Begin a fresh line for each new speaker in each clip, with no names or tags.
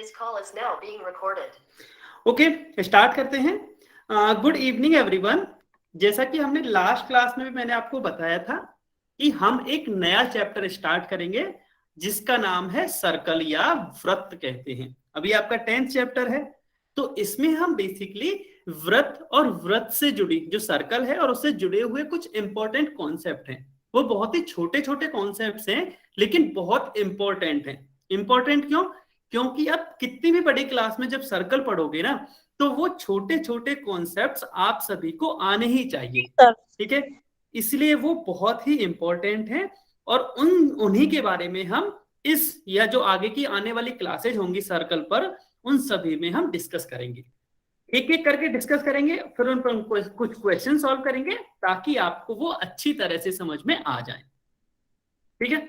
This call is now being recorded.
Okay, start करते हैं। Good evening everyone. जैसा कि हमने लास्ट क्लास में भी मैंने आपको बताया था कि हम एक नया चैप्टर स्टार्ट करेंगे जिसका नाम है सर्कल या वृत्त कहते हैं। अभी आपका 10th चैप्टर है, तो इसमें हम बेसिकली वृत्त और वृत्त से जुड़ी जो सर्कल है और उससे जुड़े हुए कुछ इंपॉर्टेंट कॉन्सेप्ट हैं। वो बहुत ही छोटे छोटे कॉन्सेप्ट्स हैं लेकिन बहुत इंपॉर्टेंट हैं। इंपॉर्टेंट क्यों? क्योंकि आप कितनी भी बड़ी क्लास में जब सर्कल पढ़ोगे ना, तो वो छोटे छोटे कॉन्सेप्ट्स आप सभी को आने ही चाहिए, ठीक है। इसलिए वो बहुत ही इंपॉर्टेंट है और उन्हीं के बारे में हम इस या जो आगे की आने वाली क्लासेज होंगी सर्कल पर, उन सभी में हम डिस्कस करेंगे। एक एक करके डिस्कस करेंगे, फिर उन पर कुछ क्वेश्चन सॉल्व करेंगे ताकि आपको वो अच्छी तरह से समझ में आ जाए, ठीक है।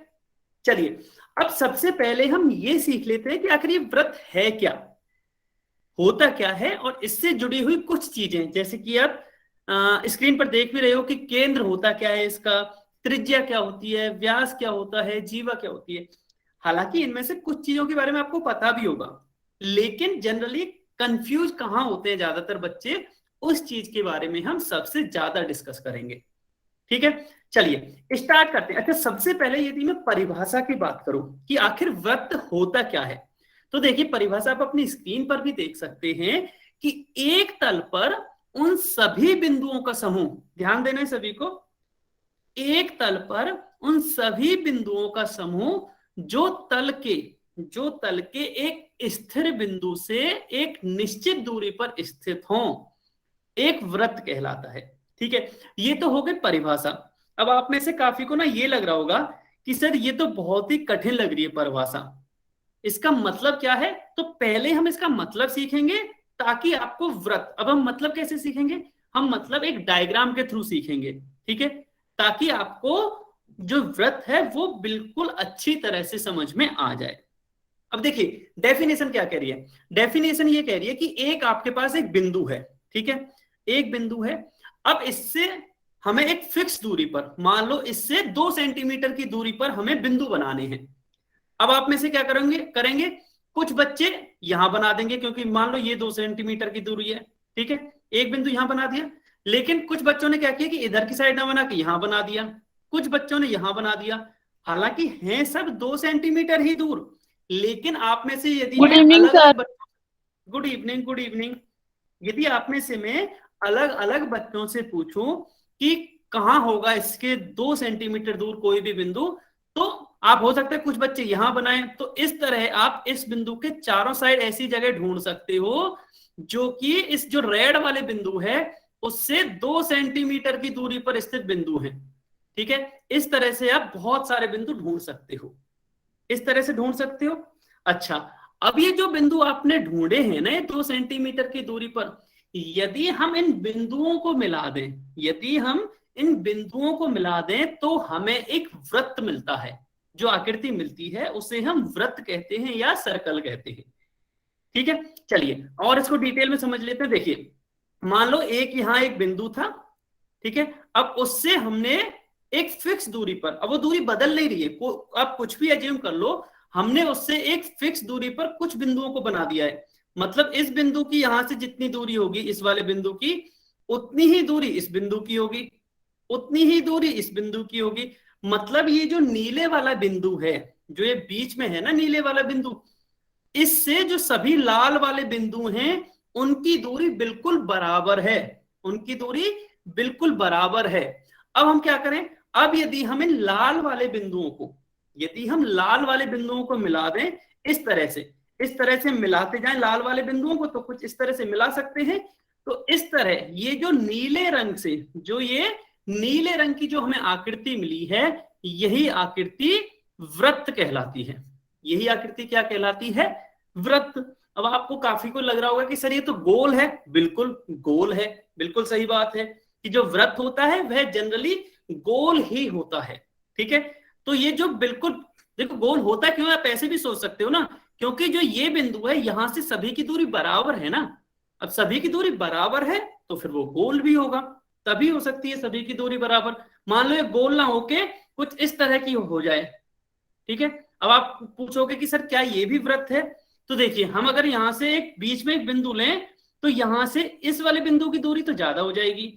चलिए, अब सबसे पहले हम ये सीख लेते हैं कि आखिर ये वृत्त है क्या, होता क्या है, और इससे जुड़ी हुई कुछ चीजें, जैसे कि आप स्क्रीन पर देख भी रहे हो कि केंद्र होता क्या है इसका, त्रिज्या क्या होती है, व्यास क्या होता है, जीवा क्या होती है। हालांकि इनमें से कुछ चीजों के बारे में आपको पता भी होगा, लेकिन जनरली कंफ्यूज कहाँ होते हैं ज्यादातर बच्चे, उस चीज के बारे में हम सबसे ज्यादा डिस्कस करेंगे, ठीक है। चलिए स्टार्ट करते हैं। अच्छा, सबसे पहले यदि मैं परिभाषा की बात करूं कि आखिर वृत्त होता क्या है, तो देखिए परिभाषा आप अपनी स्क्रीन पर भी देख सकते हैं कि एक तल पर उन सभी बिंदुओं का समूह, ध्यान देना है सभी को, एक तल पर उन सभी बिंदुओं का समूह जो तल के एक स्थिर बिंदु से एक निश्चित दूरी पर स्थित हो, एक वृत्त कहलाता है, ठीक है। ये तो हो गई परिभाषा। अब आप में से काफी को ना ये लग रहा होगा कि सर ये तो बहुत ही कठिन लग रही है परिभाषा, इसका मतलब क्या है? तो पहले हम इसका मतलब सीखेंगे ताकि आपको वृत्त, अब हम मतलब कैसे सीखेंगे, हम मतलब एक डायग्राम के थ्रू सीखेंगे, ठीक है, ताकि आपको जो वृत्त है वो बिल्कुल अच्छी तरह से समझ में आ जाए। अब देखिए डेफिनेशन क्या कह रही है, डेफिनेशन ये कह रही है कि एक आपके पास एक बिंदु है, ठीक है, एक बिंदु है। अब इससे हमें एक फिक्स दूरी पर, मान लो इससे 2 सेंटीमीटर की दूरी पर हमें बिंदु बनाने हैं। अब आप में से क्या करेंगे, कुछ बच्चे यहां बना देंगे क्योंकि मान लो ये 2 सेंटीमीटर की दूरी है, ठीक है, एक बिंदु यहां बना दिया। लेकिन कुछ बच्चों ने क्या किया कि इधर की साइड ना बना के यहां बना दिया, कुछ बच्चों ने यहां बना दिया। हालांकि हैं सब 2 सेंटीमीटर ही दूर, लेकिन आप में से यदि गुड इवनिंग, यदि आप में से मैं अलग अलग बच्चों से पूछूं कि कहां होगा इसके 2 सेंटीमीटर दूर कोई भी बिंदु, तो आप हो सकता है कुछ बच्चे यहां बनाएं, तो इस तरह आप इस बिंदु के चारों साइड ऐसी जगह ढूंढ सकते हो जो कि इस जो रेड वाले बिंदु है उससे 2 सेंटीमीटर की दूरी पर स्थित बिंदु है, ठीक है। इस तरह से आप बहुत सारे बिंदु ढूंढ सकते हो, इस तरह से ढूंढ सकते हो। अच्छा, अब ये जो बिंदु आपने ढूंढे हैं ना 2 सेंटीमीटर की दूरी पर, यदि हम इन बिंदुओं को मिला दें, यदि हम इन बिंदुओं को मिला दें तो हमें एक वृत्त मिलता है, जो आकृति मिलती है उसे हम वृत्त कहते हैं या सर्कल कहते हैं, ठीक है। चलिए और इसको डिटेल में समझ लेते हैं। देखिए मान लो यहां एक बिंदु था, ठीक है, अब उससे हमने एक फिक्स दूरी पर, अब वो दूरी बदल नहीं रही है, आप कुछ भी एज्यूम कर लो, हमने उससे एक फिक्स दूरी पर कुछ बिंदुओं को बना दिया है। मतलब इस बिंदु की यहां से जितनी दूरी होगी इस वाले बिंदु की, उतनी ही दूरी इस बिंदु की होगी, उतनी ही दूरी इस बिंदु की होगी। मतलब ये जो नीले वाला बिंदु है, जो ये बीच में है ना नीले वाला बिंदु, इससे जो सभी लाल वाले बिंदु हैं उनकी दूरी बिल्कुल बराबर है, उनकी दूरी बिल्कुल बराबर है। अब हम क्या करें, अब यदि हम इन लाल वाले बिंदुओं को, यदि हम लाल वाले बिंदुओं को मिला दें इस तरह से मिलाते जाएं लाल वाले बिंदुओं को, तो कुछ इस तरह से मिला सकते हैं। तो इस तरह ये जो नीले रंग से, जो ये नीले रंग की जो हमें आकृति मिली है, यही आकृति वृत्त कहलाती है, यही आकृति क्या कहलाती है, वृत्त। अब आपको काफी को लग रहा होगा कि सर ये तो गोल है, बिल्कुल गोल है, बिल्कुल सही बात है कि जो वृत्त होता है वह जनरली गोल ही होता है, ठीक है। तो ये जो बिल्कुल देखो गोल होता क्यों है, आप ऐसे भी सोच सकते हो ना, क्योंकि जो ये बिंदु है यहां से सभी की दूरी बराबर है ना। अब सभी की दूरी बराबर है तो फिर वो गोल भी होगा, तभी हो सकती है सभी की दूरी बराबर। मान लो ये गोल ना होके कुछ इस तरह की हो जाए, ठीक है। अब आप पूछोगे कि सर क्या ये भी वृत्त है, तो देखिए हम अगर यहां से एक बीच में एक बिंदु लें तो यहां से इस वाले बिंदु की दूरी तो ज्यादा हो जाएगी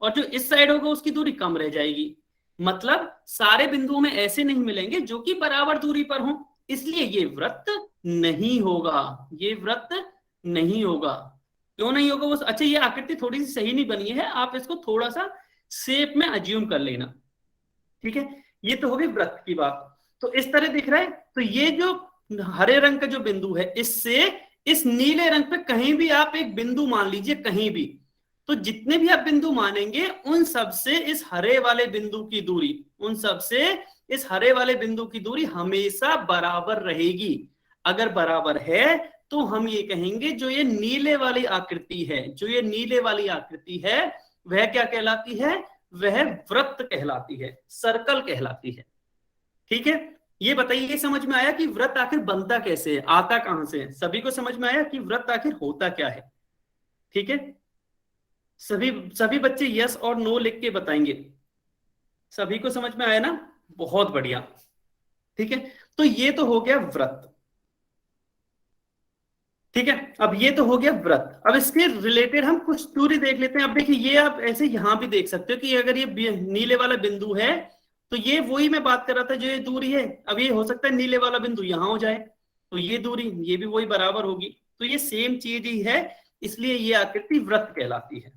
और जो इस साइड होगा उसकी दूरी कम रह जाएगी। मतलब सारे बिंदुओं में ऐसे नहीं मिलेंगे जो कि बराबर दूरी पर हों, इसलिए ये वृत्त नहीं होगा, ये वृत्त नहीं होगा। क्यों नहीं होगा वो, अच्छा ये आकृति थोड़ी सी सही नहीं बनी है, आप इसको थोड़ा सा शेप में अज्यूम कर लेना, ठीक है। ये तो होगी वृत्त की बात। तो इस तरह दिख रहा है, तो ये जो हरे रंग का जो बिंदु है इससे इस नीले रंग पे कहीं भी आप एक बिंदु मान लीजिए, कहीं भी, तो जितने भी आप बिंदु मानेंगे उन सब से इस हरे वाले बिंदु की दूरी, उन सब से इस हरे वाले बिंदु की दूरी हमेशा बराबर रहेगी। अगर बराबर है तो हम ये कहेंगे जो ये नीले वाली आकृति है, जो ये नीले वाली आकृति है वह क्या कहलाती है, वह वृत्त कहलाती है, सर्कल कहलाती है, ठीक है। ये बताइए, ये समझ में आया कि वृत्त आखिर बनता कैसे है, आता कहां से है? सभी को समझ में आया कि वृत्त आखिर होता क्या है? ठीक है, सभी सभी बच्चे यस और नो लिख के बताएंगे। सभी को समझ में आया ना? बहुत बढ़िया, ठीक है। तो ये तो हो गया वृत्त, ठीक है। अब ये तो हो गया वृत्त। अब इसके रिलेटेड हम कुछ दूरी देख लेते हैं। अब देखिए ये आप ऐसे यहां भी देख सकते हो कि अगर ये नीले वाला बिंदु है तो ये वही मैं बात कर रहा था जो ये दूरी है। अब ये हो सकता है नीले वाला बिंदु यहां हो जाए तो ये दूरी ये भी वही बराबर होगी, तो ये सेम चीज ही है, इसलिए ये आकृति वृत्त कहलाती है।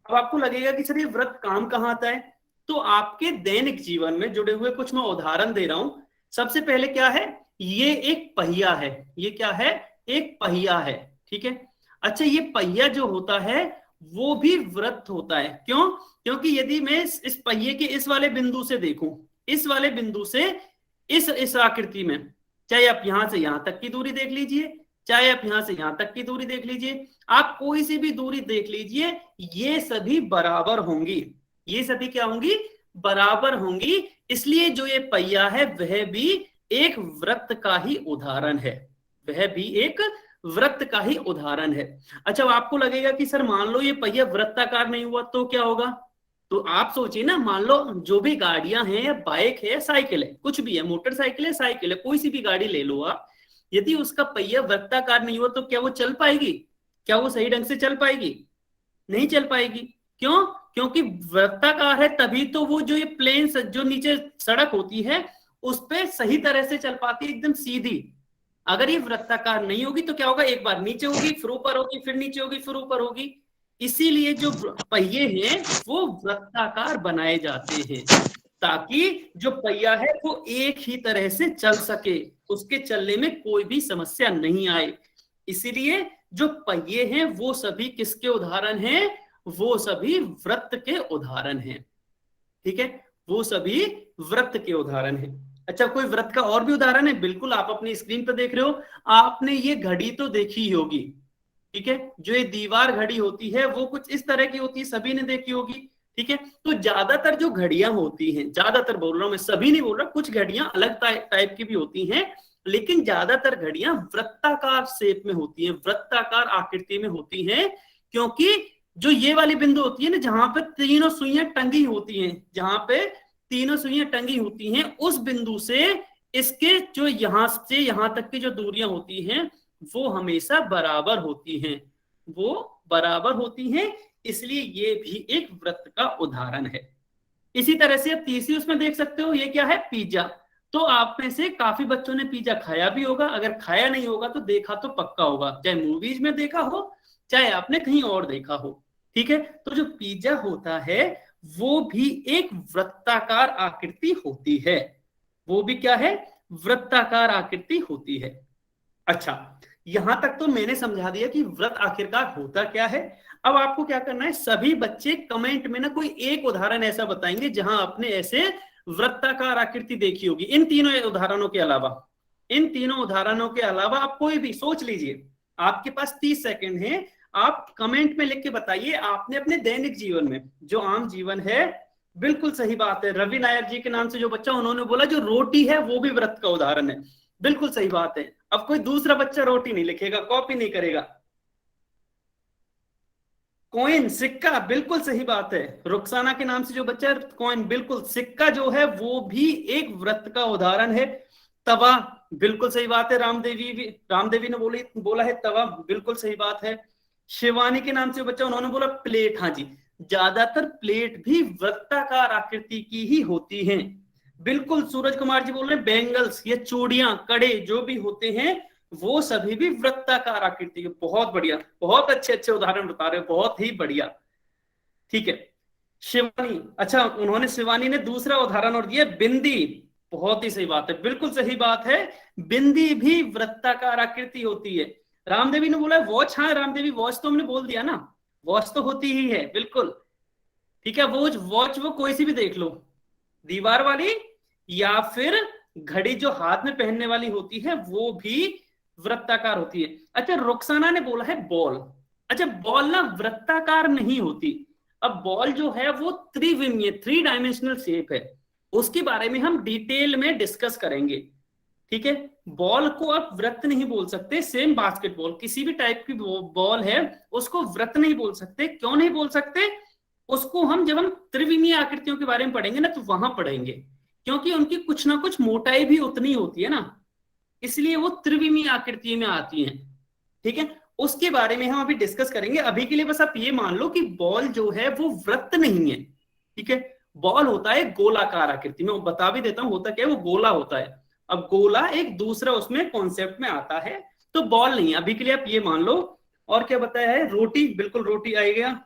अब आपको लगेगा कि सर ये वृत्त काम कहां आता है, तो आपके दैनिक जीवन में जुड़े हुए कुछ मैं उदाहरण दे रहा हूं। सबसे पहले क्या है, ये एक पहिया है, ये क्या है, एक पहिया है, ठीक है। अच्छा ये पहिया जो होता है वो भी वृत्त होता है, क्यों? क्योंकि यदि मैं इस पहिए के इस वाले बिंदु से देखूं, इस वाले बिंदु से इस आकृति में, चाहे आप यहां से यहां तक की दूरी देख लीजिए, चाहे आप यहां से यहां तक की दूरी देख लीजिए, आप कोई सी भी दूरी देख लीजिए, ये सभी बराबर होंगी, ये सभी क्या होंगी, बराबर होंगी। इसलिए जो ये पहिया है वह भी एक वृत्त का ही उदाहरण है, वह भी एक वृत्त का ही उदाहरण है। अच्छा आपको लगेगा कि सर मान लो ये पहिया वृत्ताकार नहीं हुआ तो क्या होगा, तो आप सोचिए ना, मान लो जो भी गाड़ियां हैं या बाइक है, साइकिल है, कुछ भी है, मोटरसाइकिल है, साइकिल है, कोई सी भी गाड़ी ले लो आप, यदि उसका पहिया वृत्ताकार नहीं हुआ तो क्या वो चल पाएगी, क्या वो सही ढंग से चल पाएगी? नहीं चल पाएगी। क्यों? क्योंकि वृत्ताकार है तभी तो वो जो ये प्लेन जो नीचे सड़क होती है उस पर सही तरह से चल पाती है, एकदम सीधी। अगर ये वृत्ताकार नहीं होगी तो क्या होगा, एक बार नीचे होगी फिर ऊपर होगी, फिर नीचे होगी फिर ऊपर होगी। इसीलिए जो पहिए हैं वो वृत्ताकार बनाए जाते हैं ताकि जो पहिया है वो एक ही तरह से चल सके, उसके चलने में कोई भी समस्या नहीं आए। इसीलिए जो पहिए हैं वो सभी किसके उदाहरण हैं, वो सभी वृत्त के उदाहरण हैं, ठीक है, वो सभी वृत्त के उदाहरण हैं। अच्छा कोई वृत्त का और भी उदाहरण है? बिल्कुल, आप अपनी स्क्रीन पर देख रहे हो, आपने ये घड़ी तो देखी ही होगी, ठीक है, जो ये दीवार घड़ी होती है वो कुछ इस तरह की होती है, सभी ने देखी होगी, ठीक है। तो ज्यादातर जो घड़ियां होती हैं, ज्यादातर बोल रहा हूं मैं, सभी नहीं बोल रहा, कुछ घड़ियां अलग टाइप की भी होती हैं, लेकिन ज्यादातर घड़ियां वृत्ताकार शेप में होती हैं, वृत्ताकार आकृति में होती हैं, क्योंकि जो ये वाली बिंदु होती है ना, जहां पे तीनों सुइयां टंगी होती हैं, जहां पे तीनों सुइयां टंगी होती हैं, उस बिंदु से इसके जो यहां से यहां तक की जो दूरियां होती हैं वो हमेशा बराबर होती हैं, वो बराबर होती हैं, इसलिए ये भी एक वृत्त का उदाहरण है। इसी तरह से अब तीसरी उसमें देख सकते हो, ये क्या है, पिज्जा। तो आप में से काफी बच्चों ने पिज्जा खाया भी होगा, अगर खाया नहीं होगा तो देखा तो पक्का होगा, चाहे मूवीज में देखा हो चाहे आपने कहीं और देखा हो, ठीक है। तो जो पिज्जा होता है वो भी एक वृत्ताकार आकृति होती है, वो भी क्या है, वृत्ताकार आकृति होती है। अच्छा यहां तक तो मैंने समझा दिया कि वृत्त आखिरकार होता क्या है। अब आपको क्या करना है, सभी बच्चे कमेंट में ना कोई एक उदाहरण ऐसा बताएंगे जहां आपने ऐसे वृत्ताकार आकृति देखी होगी, इन तीनों उदाहरणों के अलावा, इन तीनों उदाहरणों के अलावा आप कोई भी सोच लीजिए, आपके पास 30 सेकंड है, आप कमेंट में लिख के बताइए आपने अपने दैनिक जीवन में, जो आम जीवन है, बिल्कुल सही बात है, रवि नायर जी के नाम से जो बच्चा, उन्होंने बोला जो रोटी है वो भी वृत्त का उदाहरण है, बिल्कुल सही बात है। अब कोई दूसरा बच्चा रोटी नहीं लिखेगा, कॉपी नहीं करेगा। कॉइन, सिक्का, बिल्कुल सही बात है, रुखसाना के नाम से जो बच्चा, कॉइन, बिल्कुल, सिक्का जो है वो भी एक वृत्त का उदाहरण है। तवा, बिल्कुल सही बात है। रामदेवी ने बोला है तवा, बिल्कुल सही बात है। शिवानी के नाम से बच्चा, उन्होंने बोला प्लेट। हाँ जी, ज्यादातर प्लेट भी वृत्ताकार आकृति की ही होती हैं। बिल्कुल, सूरज कुमार जी बोल रहे हैं बैंगल्स, ये चूड़ियां, कड़े जो भी होते हैं वो सभी भी वृत्ताकार आकृति के। बहुत बढ़िया, बहुत अच्छे अच्छे उदाहरण बता रहे हो, बहुत ही बढ़िया। ठीक है शिवानी, अच्छा उन्होंने, शिवानी ने दूसरा उदाहरण और दिया बिंदी। बहुत ही सही बात है, बिल्कुल सही बात है, बिंदी भी वृत्ताकार आकृति होती है। रामदेवी ने बोला वॉच, हाँ रामदेवी वॉच तो हमने बोल दिया ना, वॉच तो होती ही है, बिल्कुल ठीक है। वॉच वो कोई सी भी देख लो, दीवार वाली या फिर घड़ी जो हाथ में पहनने वाली होती है वो भी वृत्ताकार होती है। अच्छा रुखसाना ने बोला है बॉल। अच्छा बॉल ना वृत्ताकार नहीं होती। अब बॉल जो है वो त्रिविमीय, 3 डायमेंशनल शेप है, उसके बारे में हम डिटेल में डिस्कस करेंगे। ठीक है, बॉल को आप वृत्त नहीं बोल सकते। सेम बास्केटबॉल, किसी भी टाइप की बॉल है उसको वृत्त नहीं बोल सकते। क्यों नहीं बोल सकते? उसको हम जब हम त्रिविमीय आकृतियों के बारे में पढ़ेंगे ना तो वहां पढ़ेंगे, क्योंकि उनकी कुछ ना कुछ मोटाई भी उतनी होती है ना, इसलिए वो त्रिविमीय आकृति में आती हैं। ठीक है, उसके बारे में हम अभी डिस्कस करेंगे। अभी के लिए बस आप ये मान लो कि बॉल जो है वो वृत्त नहीं है। ठीक है, बॉल होता है गोलाकार आकृति में। बता भी देता हूं होता क्या है, वो गोला होता है। अब गोला एक दूसरा उसमें कॉन्सेप्ट में आता है, तो बॉल नहीं है। अभी के लिए आप ये मान लो। और क्या बताया है? रोटी, बिल्कुल रोटी आ गया।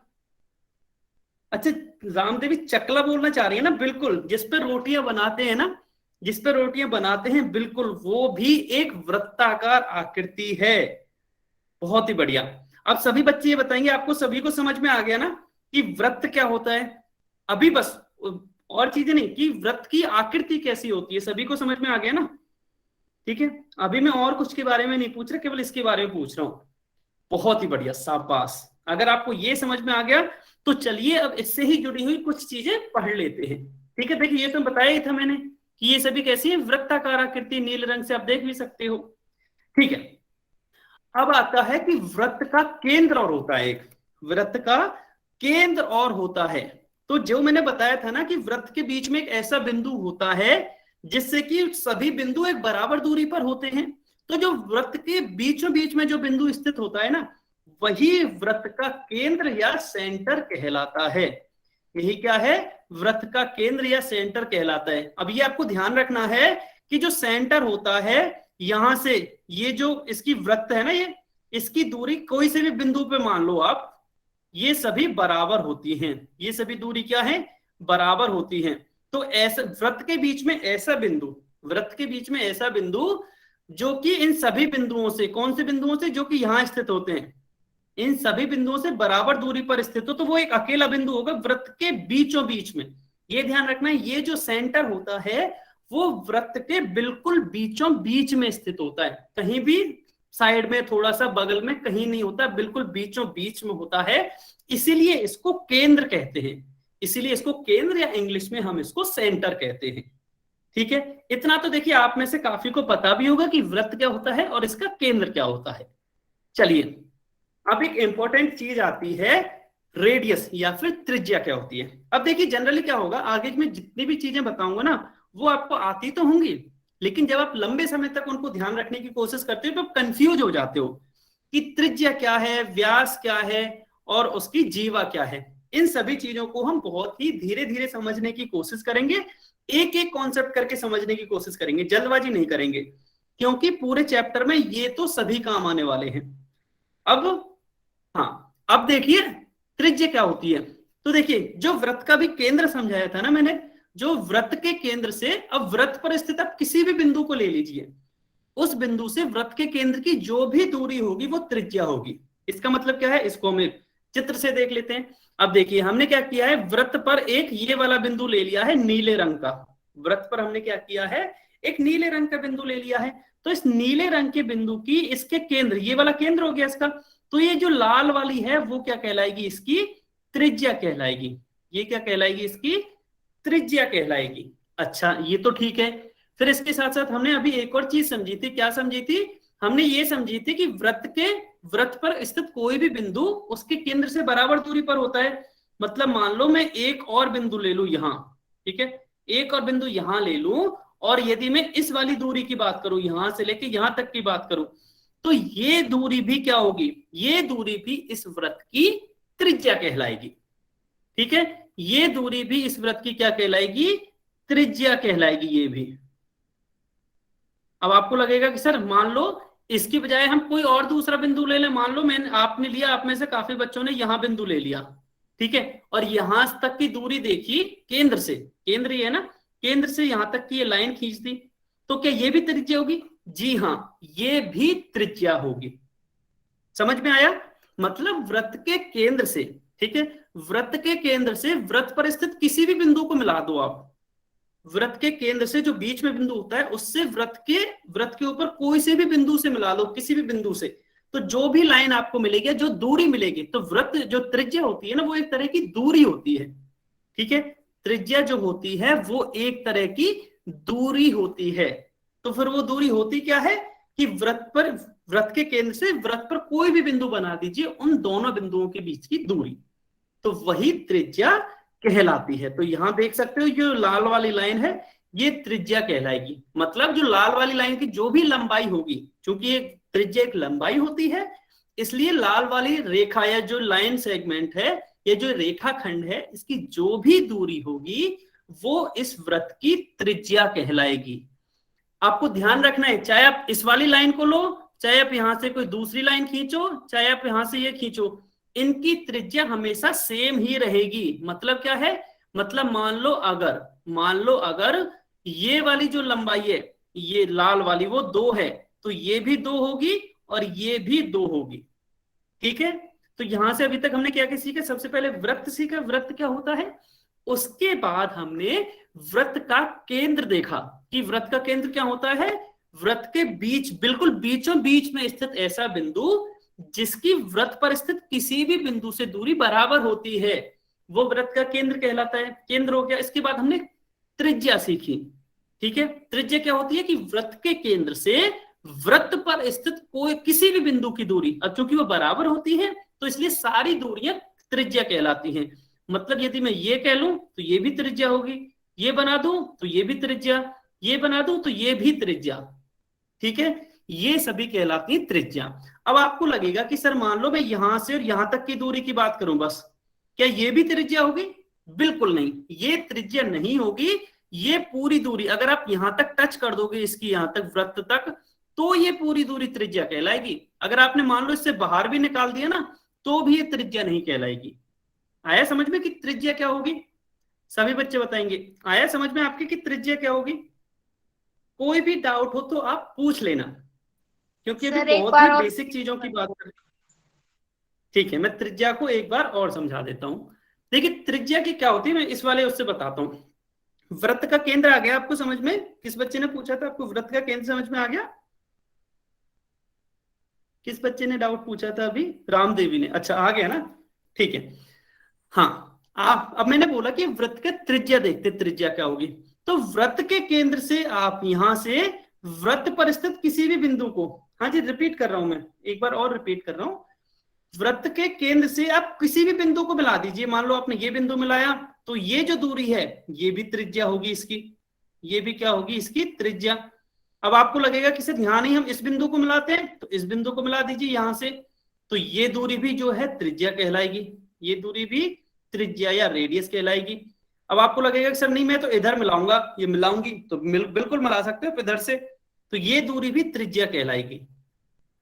अच्छा रामदेवी चकला बोलना चाह रही है ना? बिल्कुल, जिस पे रोटियां बनाते हैं ना, जिस पे रोटियां बनाते हैं, बिल्कुल वो भी एक वृत्ताकार आकृति है। बहुत ही बढ़िया। अब सभी बच्चे ये बताएंगे, आपको सभी को समझ में आ गया ना कि वृत्त क्या होता है? अभी बस और चीजें नहीं, कि वृत्त की आकृति कैसी होती है, सभी को समझ में आ गया ना? ठीक है, अभी मैं और कुछ के बारे में नहीं पूछ रहा, केवल इसके बारे में पूछ रहा हूं। बहुत ही बढ़िया, शाबाश। अगर आपको ये समझ में आ गया तो चलिए अब इससे ही जुड़ी हुई कुछ चीजें पढ़ लेते हैं। ठीक है, देखिए ये तो बताया ही था मैंने कि ये सभी कैसी है, वृत्ताकार आकृति, नीले रंग से आप देख भी सकते हो। ठीक है, अब आता है कि वृत्त का केंद्र और होता है, एक वृत्त का केंद्र और होता है। तो जो मैंने बताया था ना कि वृत्त के बीच में एक ऐसा बिंदु होता है जिससे कि सभी बिंदु एक बराबर दूरी पर होते हैं। तो जो वृत्त के बीचों बीच में जो बिंदु स्थित होता है ना, वही वृत्त का केंद्र या सेंटर कहलाता है। यही क्या है? वृत्त का केंद्र या सेंटर कहलाता है। अब ये आपको ध्यान रखना है कि जो सेंटर होता है, यहां से ये जो इसकी वृत्त है ना, ये इसकी दूरी कोई से भी बिंदु पे मान लो आप, ये सभी बराबर होती हैं। ये सभी दूरी क्या है? बराबर होती हैं। तो ऐसा वृत्त के बीच में ऐसा बिंदु, वृत्त के बीच में ऐसा बिंदु जो कि इन सभी बिंदुओं से, कौन से बिंदुओं से? जो कि यहां स्थित होते हैं, इन सभी बिंदुओं से बराबर दूरी पर स्थित हो, तो वो एक अकेला बिंदु होगा वृत्त के बीचों बीच में। ये ध्यान रखना है, ये जो सेंटर होता है वो वृत्त के बिल्कुल बीचों बीच में स्थित होता है। कहीं भी साइड में, थोड़ा सा बगल में कहीं नहीं होता, बिल्कुल बीचों बीच में होता है। इसीलिए इसको केंद्र कहते हैं। इसीलिए इसको केंद्र या इंग्लिश में हम इसको सेंटर कहते हैं। ठीक है, इतना तो देखिए आप में से काफी को पता भी होगा कि वृत्त क्या होता है और इसका केंद्र क्या होता है। चलिए अब एक इंपॉर्टेंट चीज आती है, रेडियस या फिर त्रिज्या क्या होती है। अब देखिए जनरली क्या होगा, आगे में जितनी भी चीजें बताऊंगा ना वो आपको आती तो होंगी, लेकिन जब आप लंबे समय तक उनको ध्यान रखने की कोशिश करते हो तो आप कंफ्यूज हो जाते हो कि त्रिज्या क्या है, व्यास क्या है और उसकी जीवा क्या है। इन सभी चीजों को हम बहुत ही धीरे धीरे समझने की कोशिश करेंगे, एक एक कॉन्सेप्ट करके समझने की कोशिश करेंगे, जल्दबाजी नहीं करेंगे, क्योंकि पूरे चैप्टर में ये तो सभी काम आने वाले हैं। अब हाँ, अब देखिए त्रिज्या क्या होती है। तो देखिए जो वृत्त का भी केंद्र समझाया था ना मैंने, जो वृत्त के केंद्र से, अब वृत्त पर स्थित आप किसी भी बिंदु को ले लीजिए, उस बिंदु से वृत्त के केंद्र की जो भी दूरी होगी वो त्रिज्या होगी। इसका मतलब क्या है, इसको हम चित्र से देख लेते हैं। अब देखिए हमने क्या किया है, वृत्त पर एक ये वाला बिंदु ले लिया है नीले रंग का। वृत्त पर हमने क्या किया है, एक नीले रंग का बिंदु ले लिया है। तो इस नीले रंग के बिंदु की, इसके केंद्र, ये वाला केंद्र हो गया इसका, तो ये जो लाल वाली है वो क्या कहलाएगी, इसकी त्रिज्या कहलाएगी। ये क्या कहलाएगी, इसकी त्रिज्या कहलाएगी। अच्छा ये तो ठीक है। फिर इसके साथ साथ हमने अभी एक और चीज समझी थी। क्या समझी थी? हमने ये समझी थी कि वृत्त पर स्थित कोई भी बिंदु उसके केंद्र से बराबर दूरी पर होता है। मतलब मान लो मैं एक और बिंदु ले लूं यहां, ठीक है, एक और बिंदु यहां ले लूं और यदि मैं इस वाली दूरी की बात करूं, यहां से लेके यहां तक की बात करूं, तो ये दूरी भी क्या होगी, ये दूरी भी इस वृत्त की त्रिज्या कहलाएगी। ठीक है, ये दूरी भी इस वृत्त की क्या कहलाएगी, त्रिज्या कहलाएगी ये भी। अब आपको लगेगा कि सर मान लो इसकी बजाय हम कोई और दूसरा बिंदु ले लें, मान लो मैंने आपने लिया, आप में से काफी बच्चों ने यहां बिंदु ले लिया, ठीक है, और यहां तक की दूरी देखी केंद्र से, केंद्र ये है ना, केंद्र से यहां तक की ये लाइन खींच दी, तो क्या ये भी त्रिज्या होगी? जी हां, ये भी त्रिज्या होगी। समझ में आया? मतलब वृत्त के केंद्र से, ठीक है, वृत्त के केंद्र से वृत्त पर स्थित किसी भी बिंदु को मिला दो आप, वृत्त के केंद्र से जो बीच में बिंदु होता है उससे वृत्त के ऊपर कोई से भी बिंदु से मिला लो, किसी भी बिंदु से, तो जो भी लाइन आपको मिलेगी, जो दूरी मिलेगी, तो वृत्त जो त्रिज्या होती है ना, वो एक तरह की दूरी होती है। ठीक है, त्रिज्या जो होती है वो एक तरह की दूरी होती है। तो फिर वो दूरी होती क्या है कि वृत्त के केंद्र से वृत्त पर कोई भी बिंदु बना दीजिए, उन दोनों बिंदुओं के बीच की दूरी, तो वही त्रिज्या कहलाती है। तो यहां देख सकते हो जो लाल वाली लाइन है ये त्रिज्या कहलाएगी। मतलब जो लाल वाली लाइन की जो भी लंबाई होगी, क्योंकि एक त्रिज्या एक लंबाई होती है, इसलिए लाल वाली रेखा या जो लाइन सेगमेंट है, ये जो रेखा खंड है, इसकी जो भी दूरी होगी वो इस वृत्त की त्रिज्या कहलाएगी। आपको ध्यान रखना है, चाहे आप इस वाली लाइन को लो, चाहे आप यहां से कोई दूसरी लाइन खींचो, चाहे आप यहां से ये खींचो, इनकी त्रिज्या हमेशा सेम ही रहेगी। मतलब क्या है, मतलब मान लो अगर ये वाली जो लंबाई है, ये लाल वाली वो 2 है, तो ये भी 2 होगी और ये भी 2 होगी। ठीक है, तो यहां से अभी तक हमने क्या क्या सीखा? सबसे पहले वृत्त सीखा, वृत्त क्या होता है, उसके बाद हमने वृत्त का केंद्र देखा कि वृत्त का केंद्र क्या होता है, वृत्त के बीच, बिल्कुल बीचों बीच में स्थित ऐसा बिंदु जिसकी वृत्त पर स्थित किसी भी बिंदु से दूरी बराबर होती है, वो वृत्त का केंद्र कहलाता है। केंद्र हो गया। इसके बाद हमने त्रिज्या सीखी। ठीक है, त्रिज्या क्या होती है कि वृत्त के केंद्र से वृत्त पर स्थित कोई किसी भी बिंदु की दूरी, अब चूंकि वो बराबर होती है तो इसलिए सारी दूरियां त्रिज्या कहलाती हैं। मतलब यदि मैं ये कह लूं तो ये भी त्रिज्या होगी, ये बना दूं तो ये भी त्रिज्या, ये बना दूं तो ये भी त्रिज्या। ठीक है, ये सभी कहलाती है त्रिज्या। अब आपको लगेगा कि सर मान लो मैं यहां से और यहां तक की दूरी की बात करूं बस, क्या ये भी त्रिज्या होगी? बिल्कुल नहीं, ये त्रिज्या नहीं होगी। ये पूरी दूरी अगर आप यहां तक टच कर दोगे, इसकी यहां तक वृत्त तक, तो ये पूरी दूरी त्रिज्या कहलाएगी। अगर आपने मान लो इससे बाहर भी निकाल दिया ना, तो भी ये त्रिज्या नहीं कहलाएगी। आया समझ में कि त्रिज्या क्या होगी? सभी बच्चे बताएंगे, आया समझ में आपके कि त्रिज्या क्या होगी? कोई भी डाउट हो तो आप पूछ लेना, क्योंकि अभी बहुत ही बेसिक चीजों की बात कर। ठीक है, मैं त्रिज्या को एक बार और समझा देता हूं। देखिए त्रिज्या की क्या होती है, मैं इस वाले उससे बताता हूं। वृत्त का केंद्र आ गया आपको समझ में? किस बच्चे ने पूछा था आपको वृत्त का केंद्र समझ में आ गया? किस बच्चे ने डाउट पूछा था अभी? रामदेवी ने। अच्छा आ गया ना, ठीक है। हाँ, आप अब मैंने बोला कि वृत्त का त्रिज्या देखते, त्रिज्या क्या होगी। तो वृत्त के केंद्र से आप यहां से वृत्त पर स्थित किसी भी बिंदु को, हाँ जी रिपीट कर रहा हूं मैं, एक बार और रिपीट कर रहा हूं, वृत्त के केंद्र से आप किसी भी बिंदु को मिला दीजिए। मान लो आपने ये बिंदु मिलाया, तो ये जो दूरी है ये भी त्रिज्या होगी इसकी, ये भी क्या होगी इसकी त्रिज्या। अब आपको लगेगा कि सर यहां नहीं हम इस बिंदु को मिलाते हैं, तो इस बिंदु को मिला दीजिए यहां से, तो ये दूरी भी जो है त्रिज्या कहलाएगी, ये दूरी भी त्रिज्या या रेडियस कहलाएगी। अब आपको लगेगा कि सर नहीं मैं तो इधर मिलाऊंगा, ये मिलाऊंगी, तो बिल्कुल मिला सकते हो इधर से, तो ये दूरी भी त्रिज्या कहलाएगी।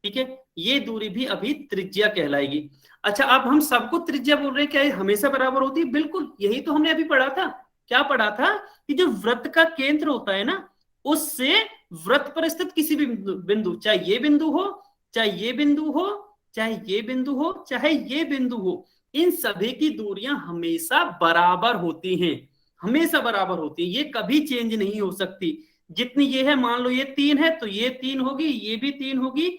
ठीक है, ये दूरी भी अभी त्रिज्या कहलाएगी। अच्छा, अब हम सबको त्रिज्या बोल रहे हैं, क्या ये हमेशा बराबर होती है? बिल्कुल, यही तो हमने अभी पढ़ा था। क्या पढ़ा था कि जो वृत्त का केंद्र होता है ना, उससे वृत्त पर स्थित किसी भी बिंदु, चाहे ये बिंदु हो, चाहे ये बिंदु हो, चाहे ये बिंदु हो, चाहे ये बिंदु हो, इन सभी की दूरियां हमेशा बराबर होती हैं, हमेशा बराबर होती है, ये कभी चेंज नहीं हो सकती। जितनी ये है, मान लो ये 3 है तो ये 3 होगी, ये भी 3 होगी,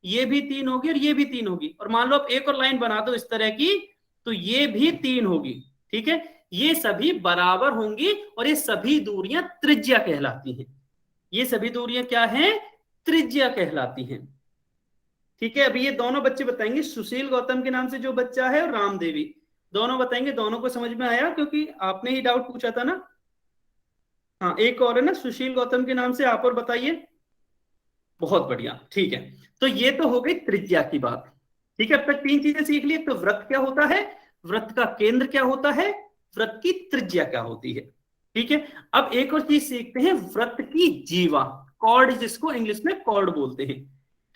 ये भी 3 होगी और ये भी 3 होगी। और मान लो आप एक और लाइन बना दो इस तरह की, तो ये भी 3 होगी। ठीक है, ये सभी बराबर होंगी और ये सभी दूरियां त्रिज्या कहलाती हैं। ये सभी दूरियां क्या हैं? त्रिज्या कहलाती हैं। ठीक है, अभी ये दोनों बच्चे बताएंगे, सुशील गौतम के नाम से जो बच्चा है और रामदेवी, दोनों बताएंगे। दोनों को समझ में आया? क्योंकि आपने ही डाउट पूछा था ना। हाँ, एक और है ना सुशील गौतम के नाम से, आप और बताइए। बहुत बढ़िया, ठीक है। तो ये तो हो गई त्रिज्या की बात। ठीक है, अब तक 3 चीजें सीख ली। तो वृत्त क्या होता है, वृत्त का केंद्र क्या होता है, वृत्त की त्रिज्या क्या होती है। ठीक है, अब एक और चीज सीखते हैं, वृत्त की जीवा, कॉर्ड, जिसको इंग्लिश में कॉर्ड बोलते हैं।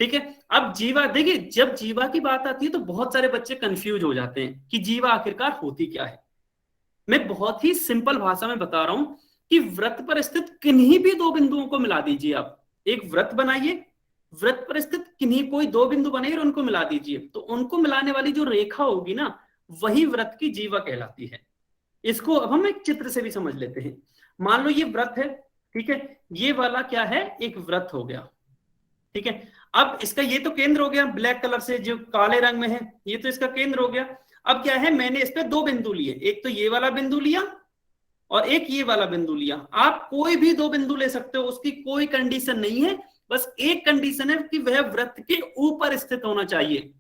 ठीक है, अब जीवा देखिए, जब जीवा की बात आती है तो बहुत सारे बच्चे कंफ्यूज हो जाते हैं कि जीवा आखिरकार होती क्या है। मैं बहुत ही सिंपल भाषा में बता रहा हूं कि वृत्त पर स्थित किन्हीं भी 2 बिंदुओं को मिला दीजिए। आप एक वृत्त बनाइए, वृत्त पर स्थित किन्हीं कोई 2 बिंदु बनाइए और उनको मिला दीजिए, तो उनको मिलाने वाली जो रेखा होगी ना, वही वृत्त की जीवा कहलाती है। इसको अब हम एक चित्र से भी समझ लेते हैं। मान लो ये वृत्त है, ठीक है, ये वाला क्या है, एक वृत्त हो गया। ठीक है, अब इसका ये तो केंद्र हो गया, ब्लैक कलर से जो काले रंग में है, ये तो इसका केंद्र हो गया। अब क्या है, मैंने इस पे 2 बिंदु लिए, एक तो ये वाला बिंदु लिया और एक ये वाला बिंदु लिया। आप कोई भी 2 बिंदु ले सकते हो, उसकी कोई कंडीशन नहीं है। बस एक कंडीशन है कि वह वृत्त के ऊपर स्थित होना चाहिए,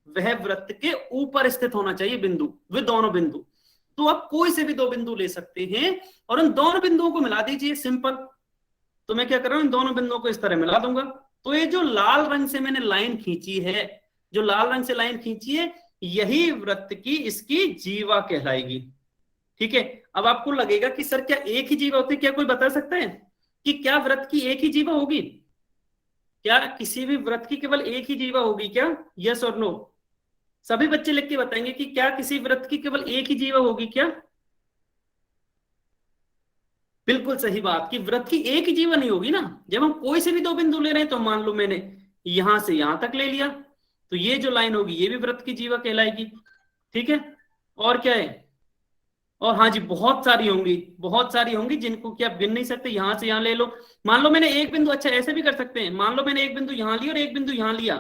वह वृत्त के ऊपर स्थित होना चाहिए बिंदु, वे दोनों बिंदु। तो आप कोई से भी 2 बिंदु ले सकते हैं और उन दोनों बिंदुओं को मिला दीजिए, सिंपल। तो मैं क्या कर रहा हूं, इन दोनों बिंदुओं को इस तरह मिला दूंगा। तो ये जो लाल रंग से मैंने लाइन खींची है, जो लाल रंग से लाइन खींची है, यही वृत्त की इसकी जीवा कहलाएगी। ठीक है, अब आपको लगेगा कि सर क्या एक ही जीवा होती है, क्या कोई बता सकता है कि क्या वृत्त की एक ही जीवा होगी, क्या किसी भी वृत्त की केवल एक ही जीवा होगी क्या, यस और नो। सभी बच्चे लिख के बताएंगे कि क्या किसी वृत्त की केवल एक ही जीवा होगी क्या। बिल्कुल सही बात, कि वृत्त की एक ही जीवा नहीं होगी ना। जब हम कोई से भी 2 बिंदु ले रहे हैं, तो मान लो मैंने यहां से यहां तक ले लिया, तो ये जो लाइन होगी ये भी वृत्त की जीवा कहलाएगी। ठीक है, और क्या है, और हाँ जी, बहुत सारी होंगी, बहुत सारी होंगी जिनको कि आप गिन नहीं सकते। यहां से यहां ले लो, मान लो मैंने एक बिंदु, अच्छा ऐसे भी कर सकते हैं, मान लो मैंने एक बिंदु यहां लिया और एक बिंदु यहां लिया,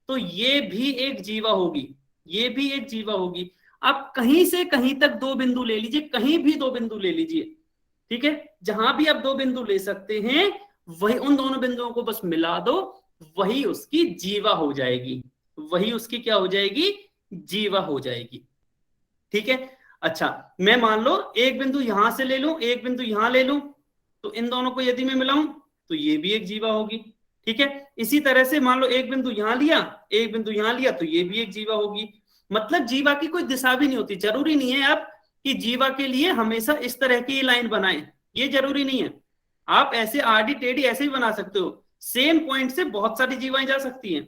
तो ये भी एक जीवा होगी, ये भी एक जीवा होगी। आप कहीं से कहीं तक 2 बिंदु ले लीजिए, कहीं भी 2 बिंदु ले लीजिए। ठीक है, जहां भी आप 2 बिंदु ले सकते हैं, वही उन दोनों बिंदुओं को बस मिला दो, वही उसकी जीवा हो जाएगी, वही उसकी क्या हो जाएगी, जीवा हो जाएगी। ठीक है, अच्छा मैं मान लो एक बिंदु यहां से ले लूं, एक बिंदु यहां ले लूं, तो इन दोनों को यदि मैं मिलाऊं तो ये भी एक जीवा होगी। ठीक है, इसी तरह से मान लो एक बिंदु यहां लिया, एक बिंदु यहां लिया, तो ये भी एक जीवा होगी। मतलब जीवा की कोई दिशा भी नहीं होती, जरूरी नहीं है आप कि जीवा के लिए हमेशा इस तरह की लाइन बनाएं, ये जरूरी नहीं है। आप ऐसे आड़ी टेढ़ी ऐसे भी बना सकते हो, सेम पॉइंट से बहुत सारी जीवाएं जा सकती हैं।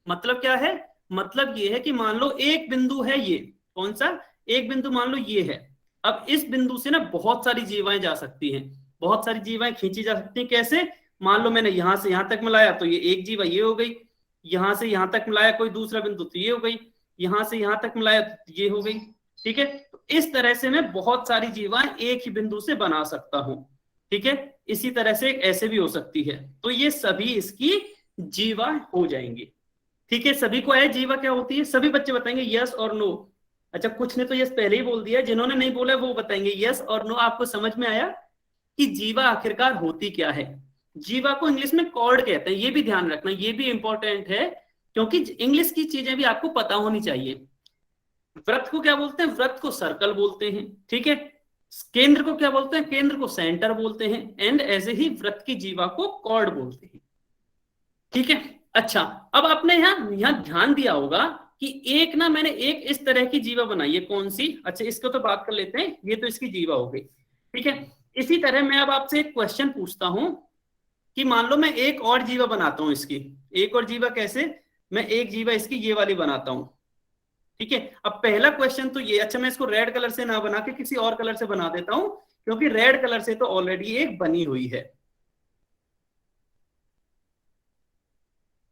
मतलब क्या है, मतलब ये है कि मान लो एक बिंदु है, ये कौन सा, एक बिंदु मान लो ये है। अब इस बिंदु से ना बहुत सारी जीवाएं जा सकती हैं, बहुत सारी जीवाएं खींची जा सकती हैं। कैसे, मान लो मैंने यहां से यहां तक मिलाया तो ये एक जीवा ये हो गई, यहां से यहां तक मिलाया कोई दूसरा बिंदु तो ये हो गई, यहां से यहां तक मिलाया तो ये हो गई। ठीक है, तो इस तरह से मैं बहुत सारी जीवाएं एक ही बिंदु से बना सकता हूं। ठीक है, इसी तरह से ऐसे भी हो सकती है, तो ये सभी इसकी जीवा हो जाएंगी। ठीक है, सभी को है जीवा क्या होती है, सभी बच्चे बताएंगे यस और नो। अच्छा कुछ ने तो यस पहले ही बोल दिया, जिन्होंने नहीं बोला वो बताएंगे यस और नो। आपको समझ में आया कि जीवा आखिरकार होती क्या है। जीवा को इंग्लिश में कॉर्ड कहते हैं, ये भी ध्यान रखना, ये भी इंपॉर्टेंट है, क्योंकि इंग्लिश की चीजें भी आपको पता होनी चाहिए। वृत्त को क्या बोलते हैं, वृत्त को सर्कल बोलते हैं। ठीक है, केंद्र को क्या बोलते हैं, केंद्र को सेंटर बोलते हैं, एंड ऐसे ही वृत्त की जीवा को कॉर्ड बोलते हैं। ठीक है, अच्छा अब आपने यहाँ ध्यान दिया होगा कि एक ना मैंने एक इस तरह की जीवा बनाई है, कौन सी, अच्छा इसको तो बात कर लेते हैं, ये तो इसकी जीवा हो गई। ठीक है, इसी तरह मैं अब आपसे एक क्वेश्चन पूछता हूं कि मान लो मैं एक और जीवा बनाता हूं इसकी, एक और जीवा कैसे, मैं एक जीवा इसकी ये वाली बनाता हूं। ठीक है, अब पहला क्वेश्चन तो ये, अच्छा मैं इसको रेड कलर से ना बना के किसी और कलर से बना देता हूं, क्योंकि रेड कलर से तो ऑलरेडी एक बनी हुई है।